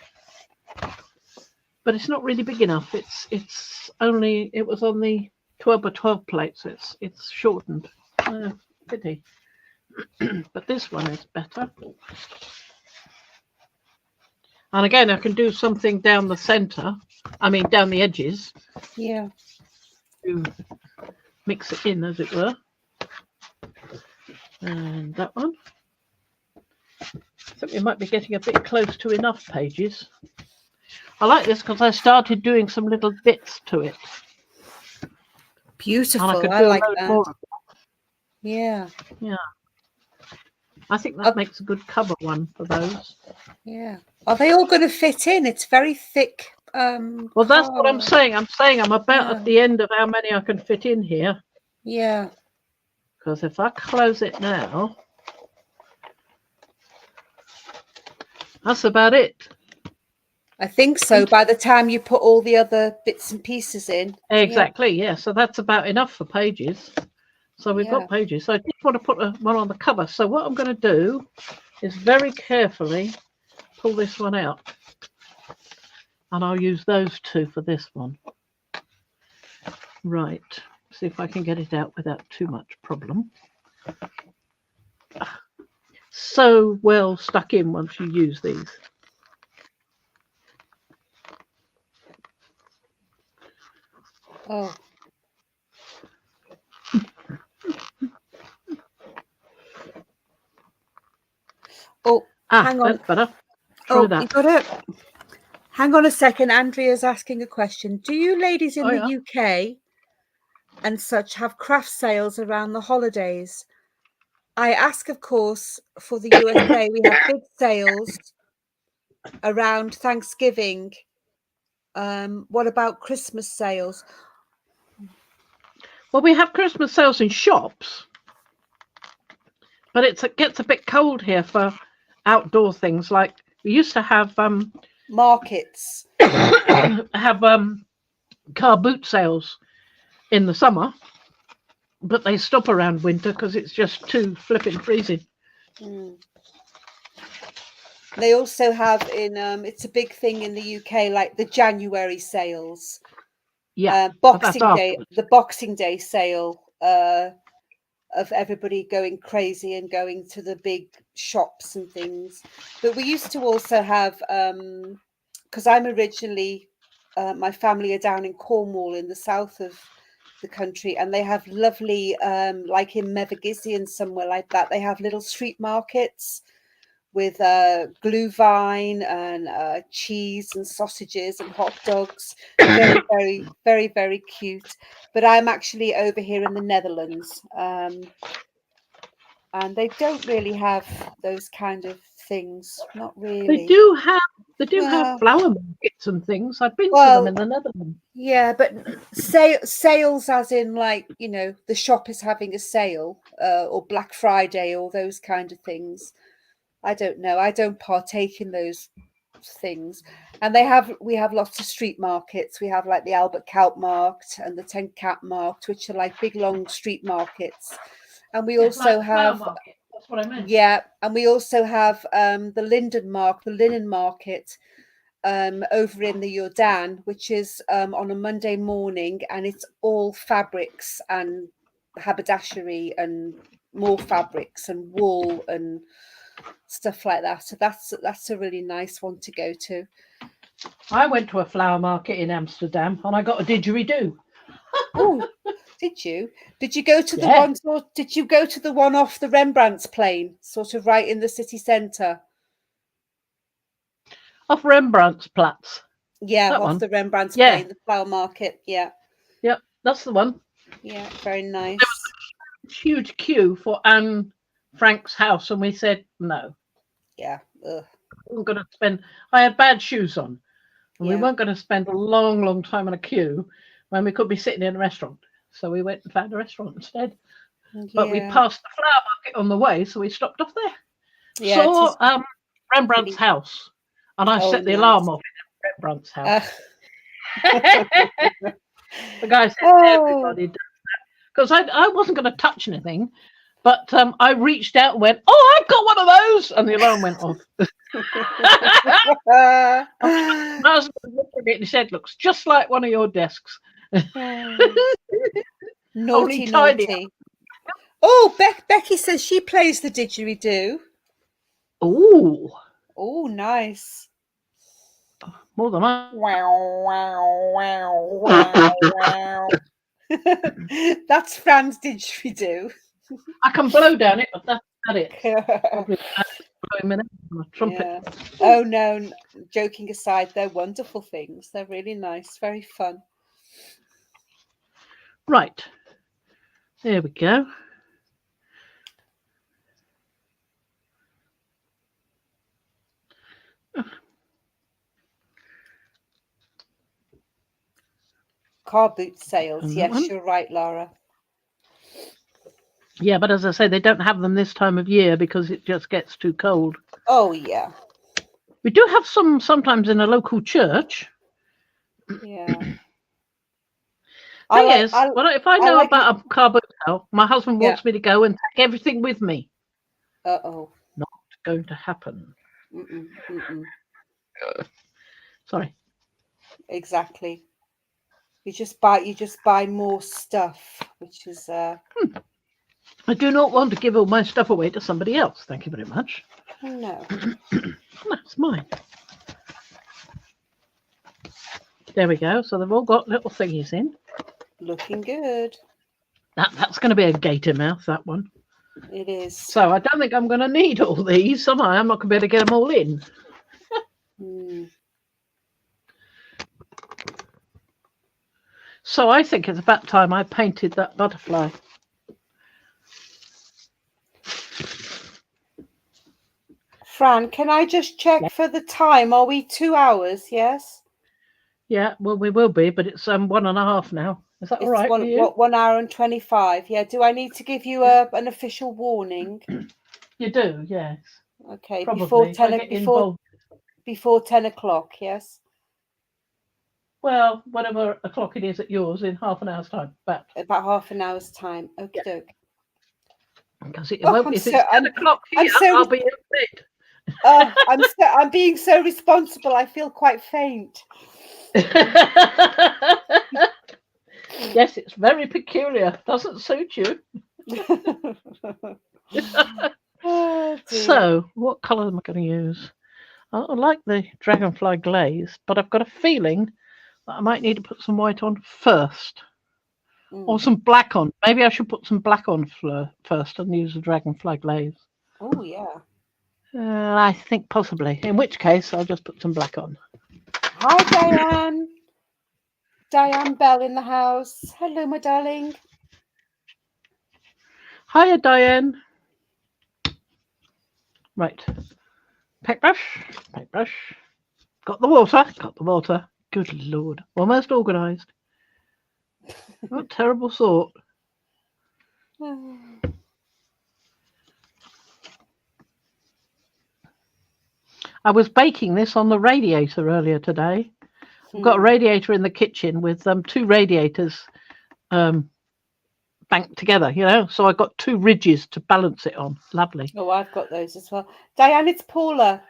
[SPEAKER 1] but it's not really big enough. It's only, it was on the 12 by 12 plate, so it's shortened. Pity. But this one is better. And again, I can do something down the centre. I mean, down the edges.
[SPEAKER 2] Yeah.
[SPEAKER 1] To mix it in, as it were. And that one. I think we might be getting a bit close to enough pages. I like this because I started doing some little bits to it.
[SPEAKER 2] Beautiful.
[SPEAKER 1] And I could
[SPEAKER 2] I
[SPEAKER 1] do
[SPEAKER 2] like
[SPEAKER 1] a load
[SPEAKER 2] that.
[SPEAKER 1] more of it.
[SPEAKER 2] Yeah.
[SPEAKER 1] Yeah. I think that makes a good cover one for those.
[SPEAKER 2] Yeah. Are they all going to fit in? It's very thick.
[SPEAKER 1] Well, that's what I'm saying. I'm about at the end of how many I can fit in here.
[SPEAKER 2] Yeah.
[SPEAKER 1] Because if I close it now, that's about it.
[SPEAKER 2] I think so. By the time you put all the other bits and pieces in.
[SPEAKER 1] Exactly, yeah. So that's about enough for pages. So we've
[SPEAKER 2] Yeah.
[SPEAKER 1] got pages. So I just want to put one on the cover. So what I'm going to do is very carefully pull this one out. And I'll use those two for this one. Right. See if I can get it out without too much problem. So well stuck in once you use these.
[SPEAKER 2] Oh. Oh, hang on.
[SPEAKER 1] That's better. Try that.
[SPEAKER 2] You got it. Hang on a second. Andrea's asking a question. Do you ladies in the UK and such have craft sales around the holidays? I ask, of course, for the USA. We have big sales around Thanksgiving. What about Christmas sales?
[SPEAKER 1] Well, we have Christmas sales in shops, but it gets a bit cold here for outdoor things. Like we used to have
[SPEAKER 2] markets,
[SPEAKER 1] have car boot sales in the summer, but they stop around winter because it's just too flipping freezing.
[SPEAKER 2] They also have in it's a big thing in the UK, like the January sales.
[SPEAKER 1] Yeah,
[SPEAKER 2] Boxing Day, the Boxing Day sale of everybody going crazy and going to the big shops and things. But we used to also have, because I'm originally my family are down in Cornwall in the south of the country, and they have lovely, like in Mevagizian, somewhere like that, they have little street markets with glühwein and cheese and sausages and hot dogs. Very, very, very, very cute. But I'm actually over here in the Netherlands, and they don't really have those kind of things. Not
[SPEAKER 1] They
[SPEAKER 2] really.
[SPEAKER 1] do have
[SPEAKER 2] Well,
[SPEAKER 1] flower markets and things. I've been to them
[SPEAKER 2] well,
[SPEAKER 1] in the Netherlands.
[SPEAKER 2] yeah, but sales as in, like, the shop is having a sale, or Black Friday or those kind of things. I don't know. I don't partake in those things. And we have lots of street markets. We have like the Albert Markt and the Ten Cat Markt, which are like big long street markets. And we also
[SPEAKER 1] Like flower
[SPEAKER 2] have,
[SPEAKER 1] market. That's what I meant.
[SPEAKER 2] yeah, and we also have the the linen market, over in the Jordan, which is on a Monday morning, and it's all fabrics and haberdashery and more fabrics and wool and stuff like that. So that's a really nice one to go to.
[SPEAKER 1] I went to a flower market in Amsterdam and I got a didgeridoo.
[SPEAKER 2] Oh, did you? Did you go to the
[SPEAKER 1] Yeah.
[SPEAKER 2] one? Or did you go to the one off the Rembrandt's plane, sort of right in the city centre?
[SPEAKER 1] Off Rembrandtsplatz.
[SPEAKER 2] Yeah,
[SPEAKER 1] That
[SPEAKER 2] off
[SPEAKER 1] one.
[SPEAKER 2] the Rembrandt's
[SPEAKER 1] Yeah.
[SPEAKER 2] plane, the flower market. Yeah.
[SPEAKER 1] Yep, that's the one.
[SPEAKER 2] Yeah, very nice.
[SPEAKER 1] Huge queue for Anne Frank's house, and we said no.
[SPEAKER 2] Yeah. Ugh.
[SPEAKER 1] We weren't going to spend. I had bad shoes on, and we
[SPEAKER 2] Yeah.
[SPEAKER 1] weren't going to spend a long, long time in a queue when we could be sitting in a restaurant. So we went and found a restaurant instead. But we
[SPEAKER 2] Yeah.
[SPEAKER 1] passed the flower market on the way, so we stopped off there.
[SPEAKER 2] Yeah, it is
[SPEAKER 1] Saw Rembrandt's
[SPEAKER 2] pretty.
[SPEAKER 1] house, and I
[SPEAKER 2] Oh,
[SPEAKER 1] set the
[SPEAKER 2] nice.
[SPEAKER 1] alarm off in Rembrandt's house. The guy said
[SPEAKER 2] Oh.
[SPEAKER 1] everybody does that because I wasn't going to touch anything, but I reached out and went, "Oh, I've got one of those," and the alarm went off. My husband looked at it and he said, "Looks just like one of your desks."
[SPEAKER 2] Naughty,
[SPEAKER 1] tiny.
[SPEAKER 2] naughty. Oh, Becky says she plays the didgeridoo.
[SPEAKER 1] Ooh,
[SPEAKER 2] Oh, nice.
[SPEAKER 1] more than I.
[SPEAKER 2] Wow, wow, wow, wow, wow. That's Fran's didgeridoo.
[SPEAKER 1] I can blow down it, but that's about it. Probably blowing on a trumpet.
[SPEAKER 2] Yeah. Oh no, joking aside, they're wonderful things. They're really nice, very fun.
[SPEAKER 1] Right. There we go.
[SPEAKER 2] Car boot sales.
[SPEAKER 1] And that
[SPEAKER 2] Yes,
[SPEAKER 1] one.
[SPEAKER 2] you're right, Laura.
[SPEAKER 1] Yeah, but as I say, they don't have them this time of year because it just gets too cold.
[SPEAKER 2] Oh yeah.
[SPEAKER 1] We do have some sometimes in a local church.
[SPEAKER 2] Yeah.
[SPEAKER 1] If I know about a car boot sale, my husband
[SPEAKER 2] Yeah.
[SPEAKER 1] wants me to go and take everything with me.
[SPEAKER 2] Uh-oh.
[SPEAKER 1] Not going to happen.
[SPEAKER 2] Mm-mm, mm-mm.
[SPEAKER 1] Sorry.
[SPEAKER 2] Exactly. You just buy more stuff, which is
[SPEAKER 1] I do not want to give all my stuff away to somebody else. Thank you very much.
[SPEAKER 2] no.
[SPEAKER 1] That's mine. There we go. So they've all got little thingies in.
[SPEAKER 2] Looking good.
[SPEAKER 1] That's going to be a gator mouth, that one.
[SPEAKER 2] It is.
[SPEAKER 1] So I don't think I'm going to need all these, am I? I'm not going to be able to get them all in. So I think it's about time I painted that butterfly.
[SPEAKER 2] Fran, can I just check for the time? Are we 2 hours? Yes.
[SPEAKER 1] Yeah, well, we will be, but it's 1.5 now. Is that all right for you?
[SPEAKER 2] 1 hour and 25. Yeah. Do I need to give you an official warning?
[SPEAKER 1] You do, yes.
[SPEAKER 2] Okay.
[SPEAKER 1] Probably.
[SPEAKER 2] Before 10 o'clock. Yes.
[SPEAKER 1] Well, whatever o'clock it is at yours, in half an hour's time. About
[SPEAKER 2] half an hour's time. Okie doke.
[SPEAKER 1] Because if it's 10 o'clock here, I'll be in bed.
[SPEAKER 2] I'm being so responsible. I feel quite faint.
[SPEAKER 1] Yes, it's very peculiar. Doesn't suit you. So, what colour am I going to use? I like the dragonfly glaze, but I've got a feeling I might need to put some white on first. Or
[SPEAKER 2] Mm.
[SPEAKER 1] some black on. Maybe I should put some black on first and use the dragonfly glaze.
[SPEAKER 2] Oh, yeah.
[SPEAKER 1] I think possibly. In which case, I'll just put some black on.
[SPEAKER 2] Hi, Diane. Diane Bell in the house. Hello, my darling.
[SPEAKER 1] Hiya, Diane. Right. Paintbrush. Paintbrush. Got the water. Got the water. Good Lord. Almost organised. What a terrible thought. I was baking this on the radiator earlier today. I've got a radiator in the kitchen with 2 radiators banked together, so I got 2 ridges to balance it on. Lovely.
[SPEAKER 2] Oh, I've got those as well. Diane, it's Paula.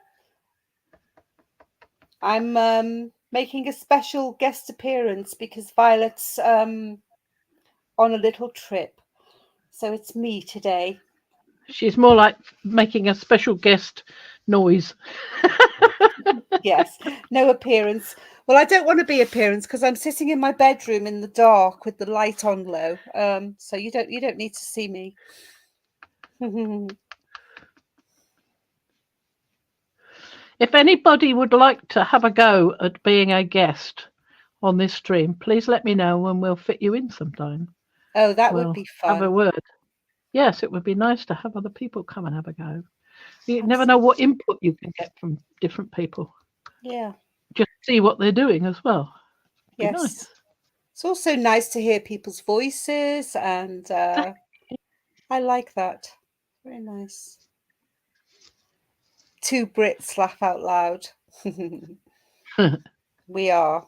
[SPEAKER 2] I'm making a special guest appearance because Violet's on a little trip. So it's me today.
[SPEAKER 1] She's more like making a special guest noise.
[SPEAKER 2] Yes, no appearance. Well, I don't want to be appearance because I'm sitting in my bedroom in the dark with the light on low. So you don't need to see me.
[SPEAKER 1] If anybody would like to have a go at being a guest on this stream, please let me know and we'll fit you in sometime.
[SPEAKER 2] Oh, that would be fun.
[SPEAKER 1] Have a word. Yes, it would be nice to have other people come and have a go. You never know what input you can get from different people.
[SPEAKER 2] Yeah.
[SPEAKER 1] Just see what they're doing as well.
[SPEAKER 2] Yes.
[SPEAKER 1] Nice.
[SPEAKER 2] It's also nice to hear people's voices, and I like that. Very nice. 2 Brits laugh out loud. We are.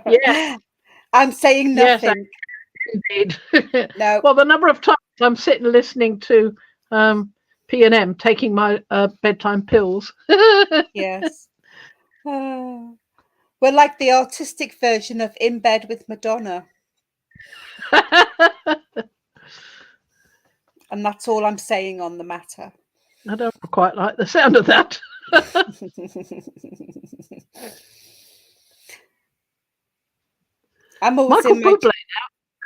[SPEAKER 1] Yeah.
[SPEAKER 2] I'm saying nothing.
[SPEAKER 1] Yes, indeed.
[SPEAKER 2] No.
[SPEAKER 1] Well, the number of times I'm sitting listening to P&M taking my bedtime pills.
[SPEAKER 2] Yes. We're like the artistic version of In Bed with Madonna. And that's all I'm saying on the matter.
[SPEAKER 1] I don't quite like the sound of that.
[SPEAKER 2] I'm always
[SPEAKER 1] Michael
[SPEAKER 2] in my
[SPEAKER 1] Bublé now.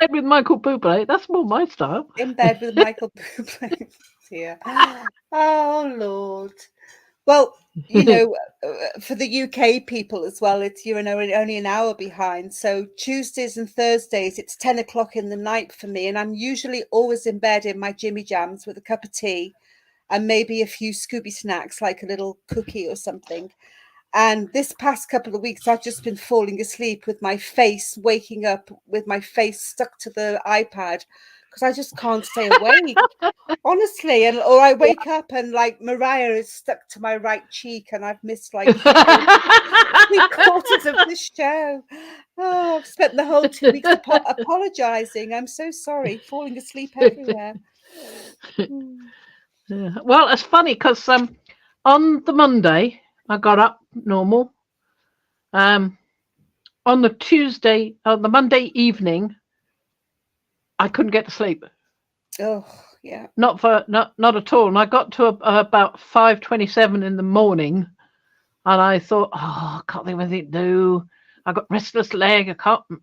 [SPEAKER 1] In bed with Michael Bublé. That's more my style.
[SPEAKER 2] In bed with Michael Bublé. Yeah. Oh Lord. Well, for the UK people as well, it's only an hour behind. So Tuesdays and Thursdays, it's 10 o'clock in the night for me, and I'm usually always in bed in my Jimmy Jams with a cup of tea and maybe a few Scooby snacks, like a little cookie or something. And this past couple of weeks, I've just been falling asleep with my face, waking up with my face stuck to the iPad because I just can't stay awake. Honestly, or I wake up and like Mariah is stuck to my right cheek and I've missed like 3/4 of the show. Oh, I've spent the whole 2 weeks apologizing. I'm so sorry, falling asleep everywhere.
[SPEAKER 1] Yeah. Well, it's funny because on the Monday I got up normal. On the Monday evening, I couldn't get to sleep.
[SPEAKER 2] Oh, yeah.
[SPEAKER 1] Not at all. And I got to about 5:27 in the morning, and I thought, I can't think of anything to do. I got restless leg.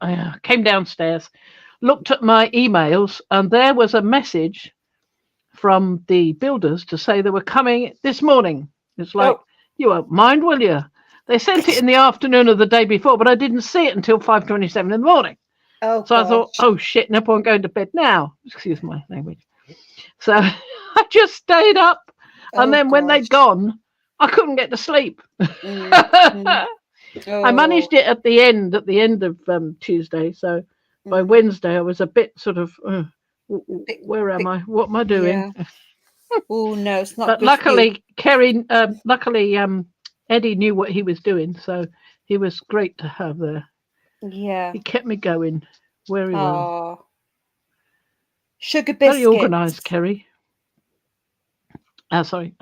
[SPEAKER 1] I came downstairs, looked at my emails, and there was a message from the builders to say they were coming this morning. It's like, you won't mind, will you? They sent it in the afternoon of the day before, but I didn't see it until 5:27 in the morning.
[SPEAKER 2] Oh,
[SPEAKER 1] so gosh. I thought, oh shit, no point going to bed now. Excuse my language. So I just stayed up, and then when they'd gone, I couldn't get to sleep. I managed it at the end of Tuesday. So by Wednesday, I was a bit sort of, where am I? What am I doing?
[SPEAKER 2] Yeah. Oh no, it's not.
[SPEAKER 1] But luckily, Eddie knew what he was doing, so he was great to have there.
[SPEAKER 2] Yeah,
[SPEAKER 1] he kept me going very well.
[SPEAKER 2] Sugar biscuits.
[SPEAKER 1] Very organised, Kerry. Sorry.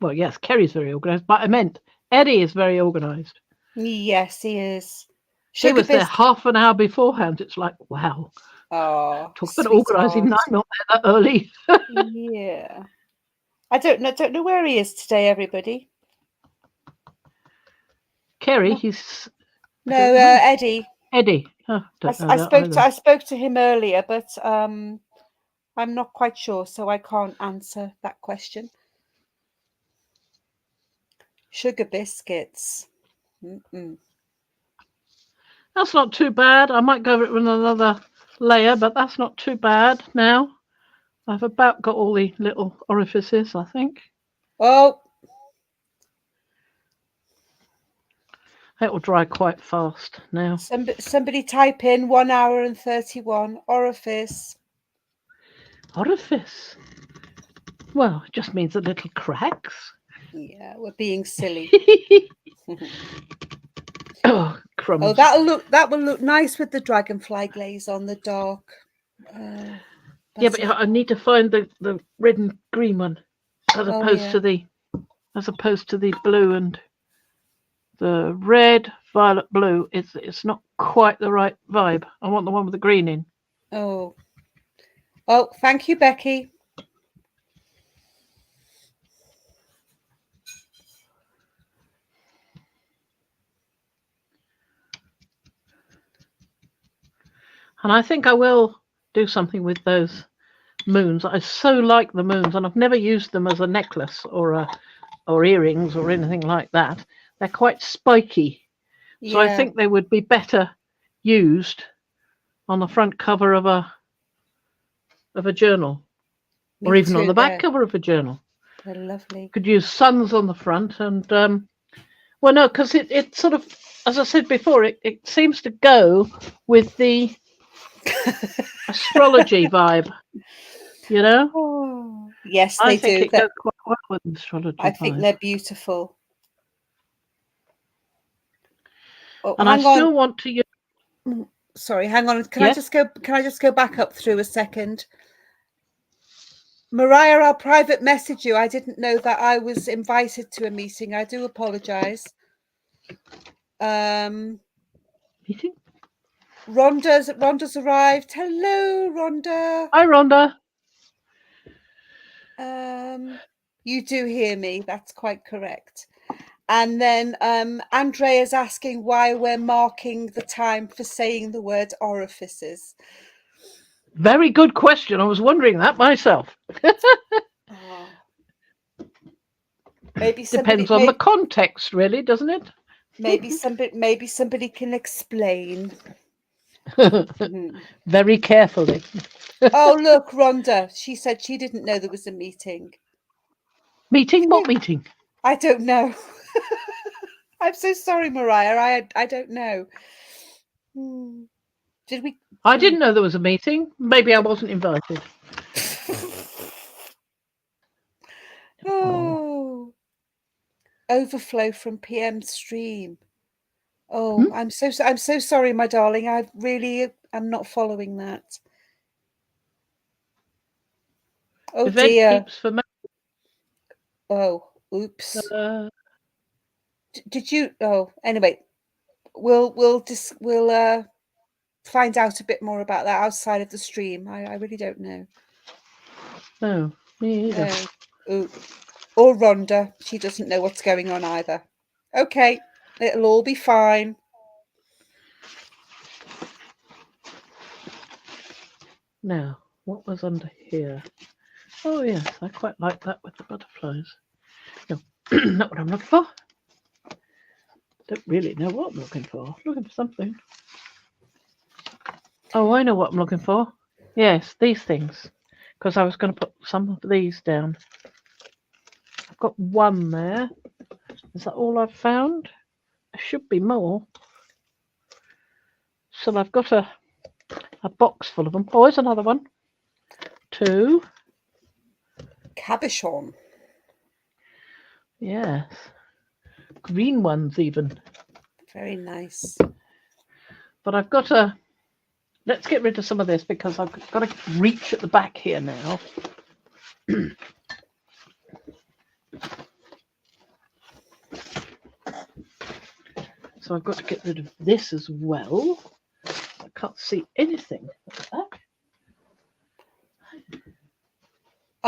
[SPEAKER 1] Well, yes, Kerry's very organised, but I meant Eddie is very organised.
[SPEAKER 2] Yes, he is.
[SPEAKER 1] He was there half an hour beforehand. It's like, wow,
[SPEAKER 2] Oh,
[SPEAKER 1] Talk about organising.
[SPEAKER 2] sweetheart.
[SPEAKER 1] I'm not there that early.
[SPEAKER 2] Yeah. I don't know where he is today, everybody.
[SPEAKER 1] Kerry,
[SPEAKER 2] No,
[SPEAKER 1] he's... I
[SPEAKER 2] no,
[SPEAKER 1] don't know.
[SPEAKER 2] Eddie.
[SPEAKER 1] Eddie. Oh, don't know
[SPEAKER 2] I
[SPEAKER 1] that either.
[SPEAKER 2] spoke to him earlier, but I'm not quite sure, so I can't answer that question. Sugar biscuits. Mm-mm.
[SPEAKER 1] That's not too bad. I might go over it with another layer, but that's not too bad now. I've about got all the little orifices, I think.
[SPEAKER 2] Oh,
[SPEAKER 1] It will dry quite fast now.
[SPEAKER 2] somebody type in 1 hour and 31 orifice.
[SPEAKER 1] Orifice? Well, it just means the little cracks.
[SPEAKER 2] Yeah, we're being silly.
[SPEAKER 1] Oh, crumbs.
[SPEAKER 2] Oh, that will look nice with the dragonfly glaze on the dark.
[SPEAKER 1] Yeah, but I need to find the red and green one as opposed to the blue and the red, violet, blue. It's not quite the right vibe. I want the one with the green in.
[SPEAKER 2] Oh, thank you, Becky.
[SPEAKER 1] And I think I will do something with those moons. I so like the moons, and I've never used them as a necklace or earrings or anything like that. They're quite spiky, so I think they would be better used on the front cover of a journal, or even on the back cover of a journal.
[SPEAKER 2] They're lovely.
[SPEAKER 1] Could use suns on the front, and well, no, because it sort of, as I said before, it seems to go with the astrology vibe, you know.
[SPEAKER 2] Oh, yes,
[SPEAKER 1] I
[SPEAKER 2] they
[SPEAKER 1] think
[SPEAKER 2] do.
[SPEAKER 1] it goes quite well with the astrology
[SPEAKER 2] I think
[SPEAKER 1] vibe.
[SPEAKER 2] they're beautiful. Oh,
[SPEAKER 1] And I still want to use.
[SPEAKER 2] Sorry, hang on. Can I just go back up through a second? Mariah, I'll private message you. I didn't know that I was invited to a meeting. I do apologize.
[SPEAKER 1] Meeting?
[SPEAKER 2] Rhonda's arrived. Hello, Rhonda.
[SPEAKER 1] Hi, Rhonda.
[SPEAKER 2] You do hear me. That's quite correct. And then Andrea's asking why we're marking the time for saying the word orifices.
[SPEAKER 1] Very good question. I was wondering that myself.
[SPEAKER 2] Maybe
[SPEAKER 1] depends on the context, really, doesn't it?
[SPEAKER 2] Maybe somebody can explain.
[SPEAKER 1] Very carefully.
[SPEAKER 2] Oh, look, Rhonda. She said she didn't know there was a meeting.
[SPEAKER 1] Meeting? What meeting?
[SPEAKER 2] I don't know. I'm so sorry, Mariah. I don't know. Did we?
[SPEAKER 1] I didn't know there was a meeting. Maybe I wasn't invited.
[SPEAKER 2] Oh, overflow from PM stream. Oh, I'm so sorry, my darling. I really am not following that. Oh
[SPEAKER 1] Event
[SPEAKER 2] dear.
[SPEAKER 1] keeps for.
[SPEAKER 2] Oh, oops. Did you? Oh, anyway, we'll find out a bit more about that outside of the stream. I really don't know.
[SPEAKER 1] No, me either.
[SPEAKER 2] No. Or Rhonda. She doesn't know what's going on either. Okay, it'll all be fine.
[SPEAKER 1] Now, what was under here? Oh, yes, I quite like that with the butterflies. No, not what I'm looking for. Don't really know what I'm looking for. Looking for something. Oh, I know what I'm looking for. Yes, these things. Because I was going to put some of these down. I've got one there. Is that all I've found? There should be more. So I've got a box full of them. Oh, here's another one. 2.
[SPEAKER 2] Cabochon.
[SPEAKER 1] Yes. Green ones even.
[SPEAKER 2] Very nice.
[SPEAKER 1] But I've got a... Let's get rid of some of this because I've got to reach at the back here now. So I've got to get rid of this as well. I can't see anything at the back.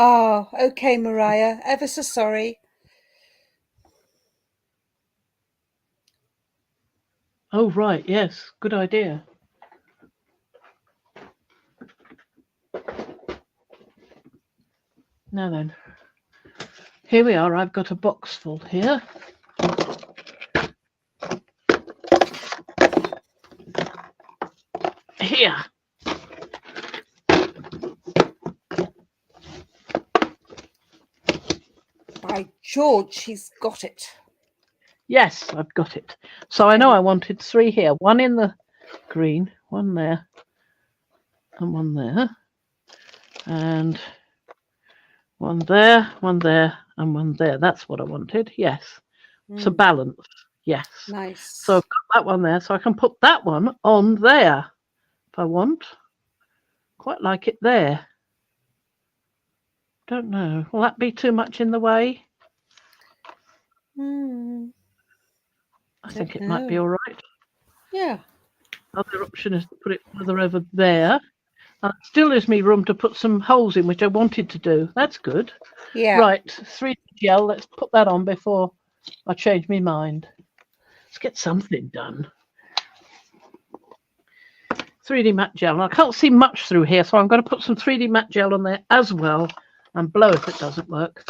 [SPEAKER 2] Oh, okay, Mariah. Ever so sorry.
[SPEAKER 1] Oh, right. Yes. Good idea. Now then, here we are. I've got a box full here. Here.
[SPEAKER 2] By George, she's got it.
[SPEAKER 1] Yes, I've got it. So I know I wanted 3 here. 1 in the green, 1 there, and 1 there. And 1 there, 1 there, and 1 there. That's what I wanted. Yes. To balance. Yes.
[SPEAKER 2] Nice.
[SPEAKER 1] So I've got that one there. So I can put that one on there if I want. Quite like it there. Don't know. Will that be too much in the way? I think it might be all right.
[SPEAKER 2] Yeah.
[SPEAKER 1] Other option is to put it further over there. It still leaves me room to put some holes in, which I wanted to do. That's good.
[SPEAKER 2] Yeah.
[SPEAKER 1] Right, 3D gel. Let's put that on before I change my mind. Let's get something done. 3D matte gel. And I can't see much through here, so I'm going to put some 3D matte gel on there as well and blow if it doesn't work.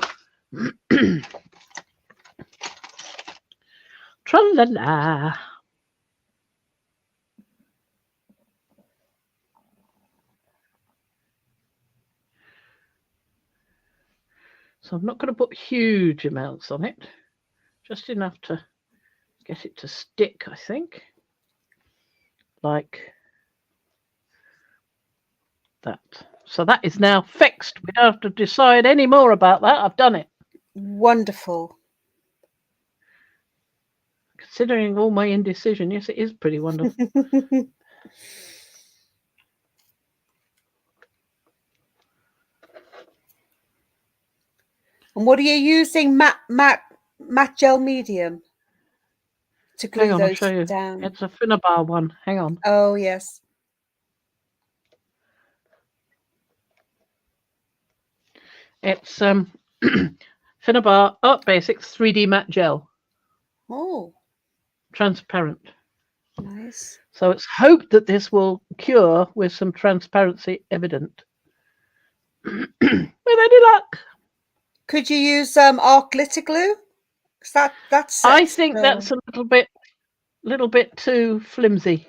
[SPEAKER 1] Tra-la-la. So I'm not going to put huge amounts on it, just enough to get it to stick, I think, like that. So that is now fixed. We don't have to decide any more about that. I've done it.
[SPEAKER 2] Wonderful.
[SPEAKER 1] Considering all my indecision, yes, it is pretty wonderful.
[SPEAKER 2] And what are you using? Matte gel medium to glue
[SPEAKER 1] Hang on, I'll
[SPEAKER 2] those
[SPEAKER 1] show you.
[SPEAKER 2] down.
[SPEAKER 1] It's a Finnabar one. Hang on.
[SPEAKER 2] Oh, yes.
[SPEAKER 1] It's Finnabar Art Basics 3D matte gel.
[SPEAKER 2] Oh,
[SPEAKER 1] Transparent.
[SPEAKER 2] nice.
[SPEAKER 1] So it's hoped that this will cure with some transparency evident. With any luck.
[SPEAKER 2] Could you use art glitter glue? That's
[SPEAKER 1] I think that's a little bit too flimsy.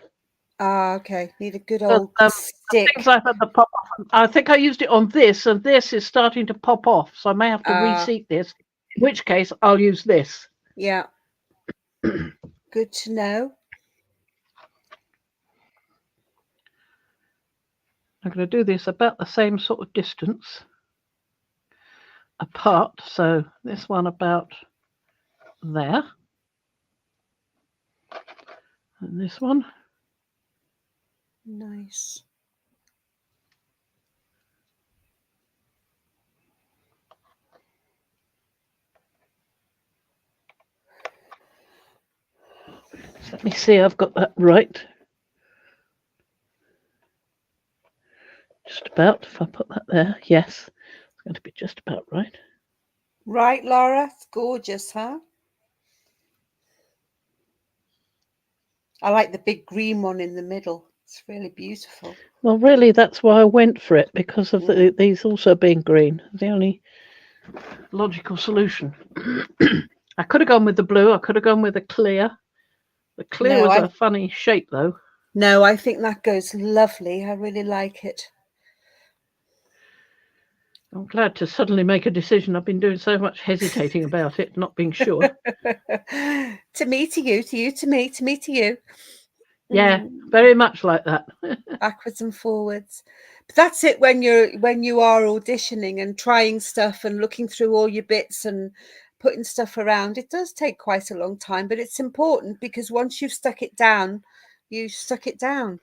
[SPEAKER 2] Ah, okay. Need a good old stick.
[SPEAKER 1] Things I've had the pop off. I think I used it on this, and this is starting to pop off. So I may have to reseat this. In which case, I'll use this.
[SPEAKER 2] Yeah. Good to know.
[SPEAKER 1] I'm going to do this about the same sort of distance apart. So this one about there. And this one.
[SPEAKER 2] Nice.
[SPEAKER 1] So let me see, I've got that right. Just about, if I put that there, yes. It's going to be just about right.
[SPEAKER 2] Right, Laura? It's gorgeous, huh? I like the big green one in the middle. It's really beautiful.
[SPEAKER 1] Well, really, that's why I went for it, because of these also being green. The only logical solution. I could have gone with the blue. I could have gone with the clear. The clear was a funny shape, though.
[SPEAKER 2] No, I think that goes lovely. I really like it.
[SPEAKER 1] I'm glad to suddenly make a decision. I've been doing so much hesitating about it, not being sure.
[SPEAKER 2] To me, to you, to you, to me, to me, to you.
[SPEAKER 1] Yeah, very much like that.
[SPEAKER 2] Backwards and forwards. But that's it when you are auditioning and trying stuff and looking through all your bits and putting stuff around. It does take quite a long time, but it's important because once you've stuck it down, you stuck it down.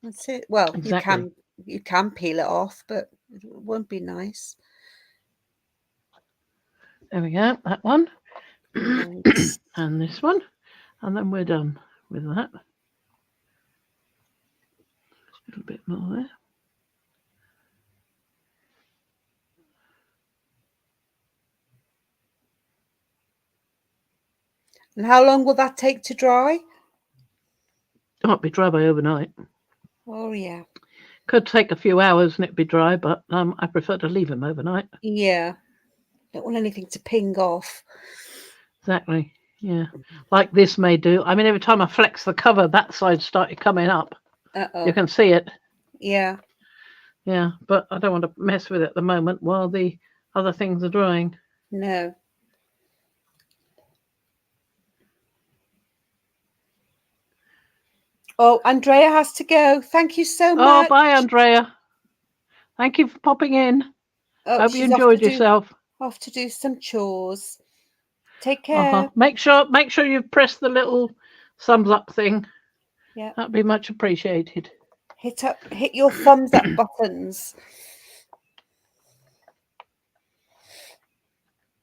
[SPEAKER 2] That's it. Well,
[SPEAKER 1] exactly.
[SPEAKER 2] you can peel it off, but it won't be nice.
[SPEAKER 1] There we go, that one.
[SPEAKER 2] Nice.
[SPEAKER 1] And this one. And then we're done with that. A little bit more there.
[SPEAKER 2] And how long will that take to dry?
[SPEAKER 1] It might be dry by overnight.
[SPEAKER 2] Oh, yeah.
[SPEAKER 1] Could take a few hours and it'd be dry, but I prefer to leave them overnight.
[SPEAKER 2] Yeah. Don't want anything to ping off.
[SPEAKER 1] Exactly. Yeah. Like this may do. I mean, every time I flex the cover, that side started coming up.
[SPEAKER 2] Uh-oh.
[SPEAKER 1] You can see it.
[SPEAKER 2] Yeah.
[SPEAKER 1] Yeah, but I don't want to mess with it at the moment while the other things are drying.
[SPEAKER 2] No. Oh, Andrea has to go. Thank you so much.
[SPEAKER 1] Oh, bye, Andrea. Thank you for popping in.
[SPEAKER 2] Oh,
[SPEAKER 1] Hope you
[SPEAKER 2] she's
[SPEAKER 1] enjoyed yourself.
[SPEAKER 2] off to do some chores. Take care.
[SPEAKER 1] Make sure you press the little thumbs up thing.
[SPEAKER 2] Yeah.
[SPEAKER 1] That'd be much appreciated.
[SPEAKER 2] Hit your thumbs up buttons.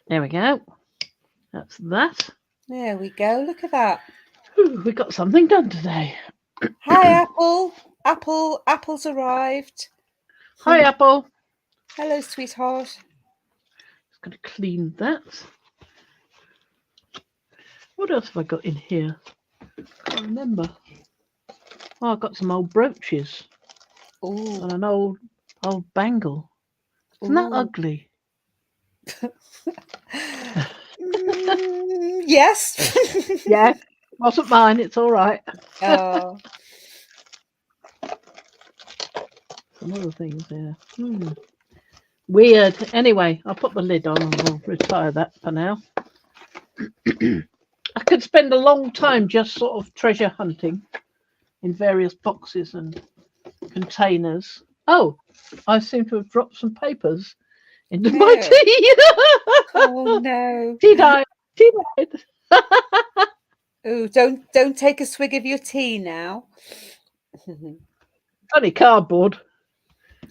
[SPEAKER 1] There we go. That's that.
[SPEAKER 2] There we go. Look at that.
[SPEAKER 1] Ooh, we got something done today.
[SPEAKER 2] Hi, Apple. Apple's arrived.
[SPEAKER 1] Hi, Apple.
[SPEAKER 2] Hello, sweetheart.
[SPEAKER 1] Just going to clean that. What else have I got in here? Can't remember. Oh, I've got some old brooches.
[SPEAKER 2] Ooh.
[SPEAKER 1] And an old bangle. Isn't that ugly?
[SPEAKER 2] Yes.
[SPEAKER 1] Yeah. Wasn't mine. It's all right.
[SPEAKER 2] Oh.
[SPEAKER 1] Some other things there. Weird. Anyway, I'll put the lid on and we'll retire that for now. I could spend a long time just sort of treasure hunting in various boxes and containers. Oh, I seem to have dropped some papers into my tea.
[SPEAKER 2] Oh no.
[SPEAKER 1] Tea died.
[SPEAKER 2] Oh, don't take a swig of your tea now.
[SPEAKER 1] Only cardboard.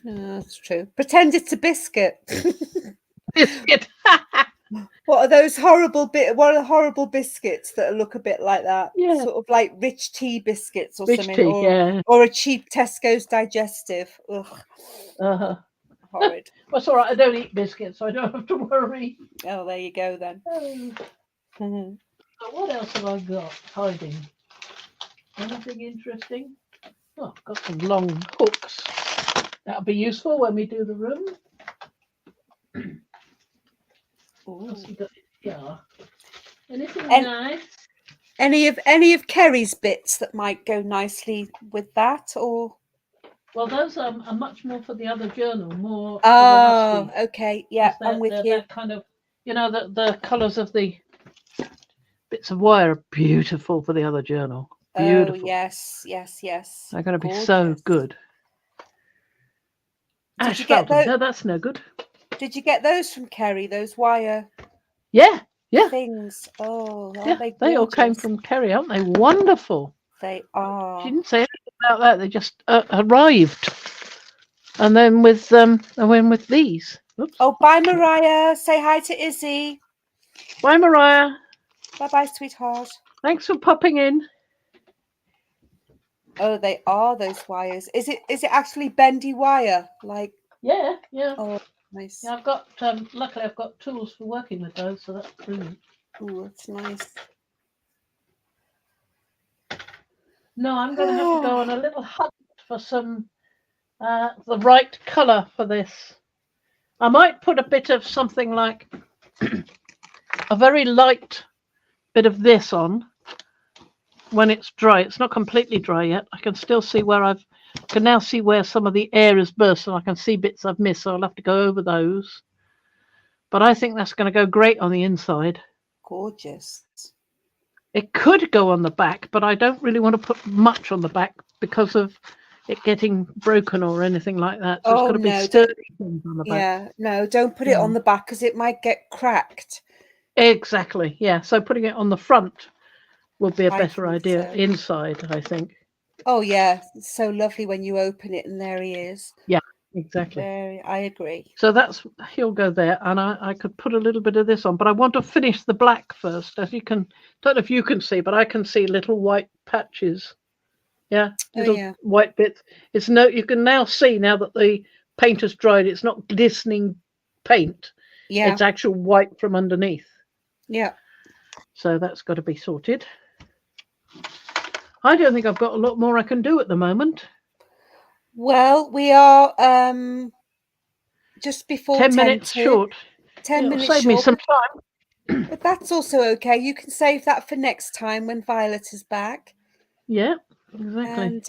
[SPEAKER 2] No, that's true. Pretend it's a biscuit.
[SPEAKER 1] Biscuit.
[SPEAKER 2] What are those horrible What are the horrible biscuits that look a bit like that?
[SPEAKER 1] Yeah.
[SPEAKER 2] Sort of like rich tea biscuits or
[SPEAKER 1] Rich
[SPEAKER 2] something,
[SPEAKER 1] tea,
[SPEAKER 2] or a cheap Tesco's digestive. Ugh. Horrid.
[SPEAKER 1] Well, it's all right. I don't eat biscuits, so I don't have to worry.
[SPEAKER 2] Oh, there you go then.
[SPEAKER 1] So what else have I got hiding? Anything interesting? Oh, I've got some long hooks. That'll be useful when we do the room. Yeah. Anything nice?
[SPEAKER 2] Any of Kerry's bits that might go nicely with that, or?
[SPEAKER 1] Well, those are much more for the other journal. More.
[SPEAKER 2] Oh, okay. Yeah, I'm with you.
[SPEAKER 1] That kind of, the colours of the bits of wire are beautiful for the other journal. Beautiful.
[SPEAKER 2] Oh, yes.
[SPEAKER 1] They're going to be so good.
[SPEAKER 2] Did you get those?
[SPEAKER 1] No, that's no good.
[SPEAKER 2] Did you get those from Kerry? Those wire?
[SPEAKER 1] Yeah.
[SPEAKER 2] Things. Oh,
[SPEAKER 1] yeah, they all came from Kerry, aren't they? Wonderful.
[SPEAKER 2] They are.
[SPEAKER 1] She didn't say anything about that. They just arrived, and then with these. Oops.
[SPEAKER 2] Oh, bye, Mariah. Say hi to Izzy.
[SPEAKER 1] Bye, Mariah.
[SPEAKER 2] Bye, sweetheart.
[SPEAKER 1] Thanks for popping in.
[SPEAKER 2] Oh, they are those wires. Is it actually bendy wire? Like.
[SPEAKER 1] Yeah.
[SPEAKER 2] Oh, nice.
[SPEAKER 1] Yeah, I've got. Luckily, I've got tools for working with those, so that's brilliant.
[SPEAKER 2] Oh, that's nice.
[SPEAKER 1] No, I'm going to have to go on a little hunt for some the right colour for this. I might put a bit of something like a very light bit of this on when it's dry. It's not completely dry yet. I can still see where can now see where some of the air is burst, and I can see bits I've missed, so I'll have to go over those. But I think that's going to go great on the inside.
[SPEAKER 2] Gorgeous.
[SPEAKER 1] It could go on the back, but I don't really want to put much on the back because of it getting broken or anything like that. So it's got to be sturdy things on the back.
[SPEAKER 2] Yeah, no, don't put it on the back because it might get cracked.
[SPEAKER 1] Exactly, yeah. So putting it on the front would be a better idea inside, I think.
[SPEAKER 2] Oh, yeah. It's so lovely when you open it and there he is.
[SPEAKER 1] Yeah, exactly.
[SPEAKER 2] I agree.
[SPEAKER 1] So he'll go there, and I could put a little bit of this on, but I want to finish the black first. As you can, don't know if you can see, but I can see little white patches. Yeah, little white bits. You can now see now that the paint has dried. It's not glistening paint.
[SPEAKER 2] Yeah,
[SPEAKER 1] it's actual white from underneath.
[SPEAKER 2] Yeah.
[SPEAKER 1] So that's got to be sorted. I don't think I've got a lot more I can do at the moment.
[SPEAKER 2] Well, we are just before
[SPEAKER 1] 10 minutes short.
[SPEAKER 2] 10
[SPEAKER 1] It'll
[SPEAKER 2] minutes
[SPEAKER 1] save me
[SPEAKER 2] short.
[SPEAKER 1] some time.
[SPEAKER 2] But that's also okay. You can save that for next time when Violet is back.
[SPEAKER 1] Yeah, exactly.
[SPEAKER 2] And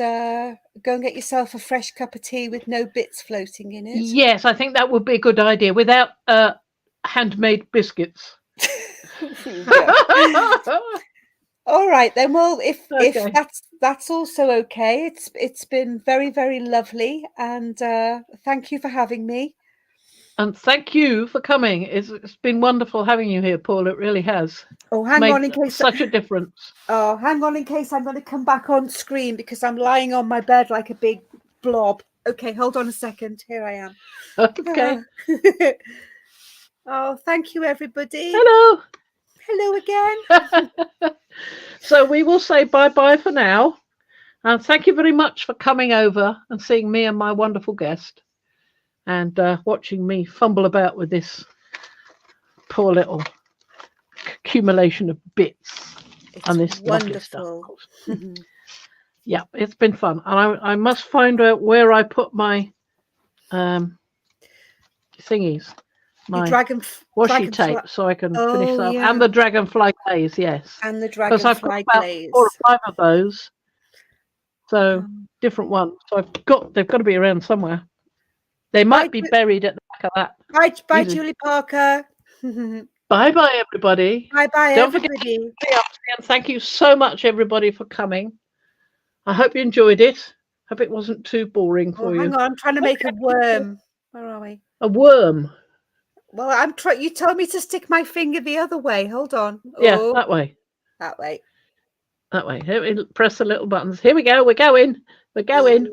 [SPEAKER 2] go and get yourself a fresh cup of tea with no bits floating in it.
[SPEAKER 1] Yes, I think that would be a good idea without handmade biscuits.
[SPEAKER 2] All right then. Well, if
[SPEAKER 1] Okay.
[SPEAKER 2] that's also okay. It's been very, very lovely, and thank you for having me.
[SPEAKER 1] And thank you for coming. It's been wonderful having you here, Paul. It really has.
[SPEAKER 2] Oh, hang on in
[SPEAKER 1] Made
[SPEAKER 2] case
[SPEAKER 1] such a difference.
[SPEAKER 2] Oh, hang on in case I'm going to come back on screen because I'm lying on my bed like a big blob. Okay, hold on a second. Here I am.
[SPEAKER 1] Okay.
[SPEAKER 2] Oh, thank you, everybody.
[SPEAKER 1] Hello.
[SPEAKER 2] Hello again.
[SPEAKER 1] So we will say bye-bye for now. And thank you very much for coming over and seeing me and my wonderful guest and watching me fumble about with this poor little accumulation of bits and this lovely stuff. Yeah, it's been fun. And I must find out where I put my thingies, my washi tape, so I can finish that.
[SPEAKER 2] Yeah.
[SPEAKER 1] And the dragonfly glaze, yes.
[SPEAKER 2] And the
[SPEAKER 1] Because I've got
[SPEAKER 2] dragonfly
[SPEAKER 1] about
[SPEAKER 2] glaze.
[SPEAKER 1] 4 or 5 of those. So different ones. So they've got to be around somewhere. They might be buried at the back of that.
[SPEAKER 2] Bye, Julie Parker.
[SPEAKER 1] Bye, everybody.
[SPEAKER 2] Bye,
[SPEAKER 1] Don't
[SPEAKER 2] everybody.
[SPEAKER 1] Forget and thank you so much, everybody, for coming. I hope you enjoyed it. Hope it wasn't too boring for you.
[SPEAKER 2] Hang on, I'm trying to make a worm. Where are we?
[SPEAKER 1] A worm.
[SPEAKER 2] Well, I'm trying. You told me to stick my finger the other way. Hold on.
[SPEAKER 1] Yeah, that way.
[SPEAKER 2] That way.
[SPEAKER 1] That way. Press the little buttons. Here we go. We're going. We're going.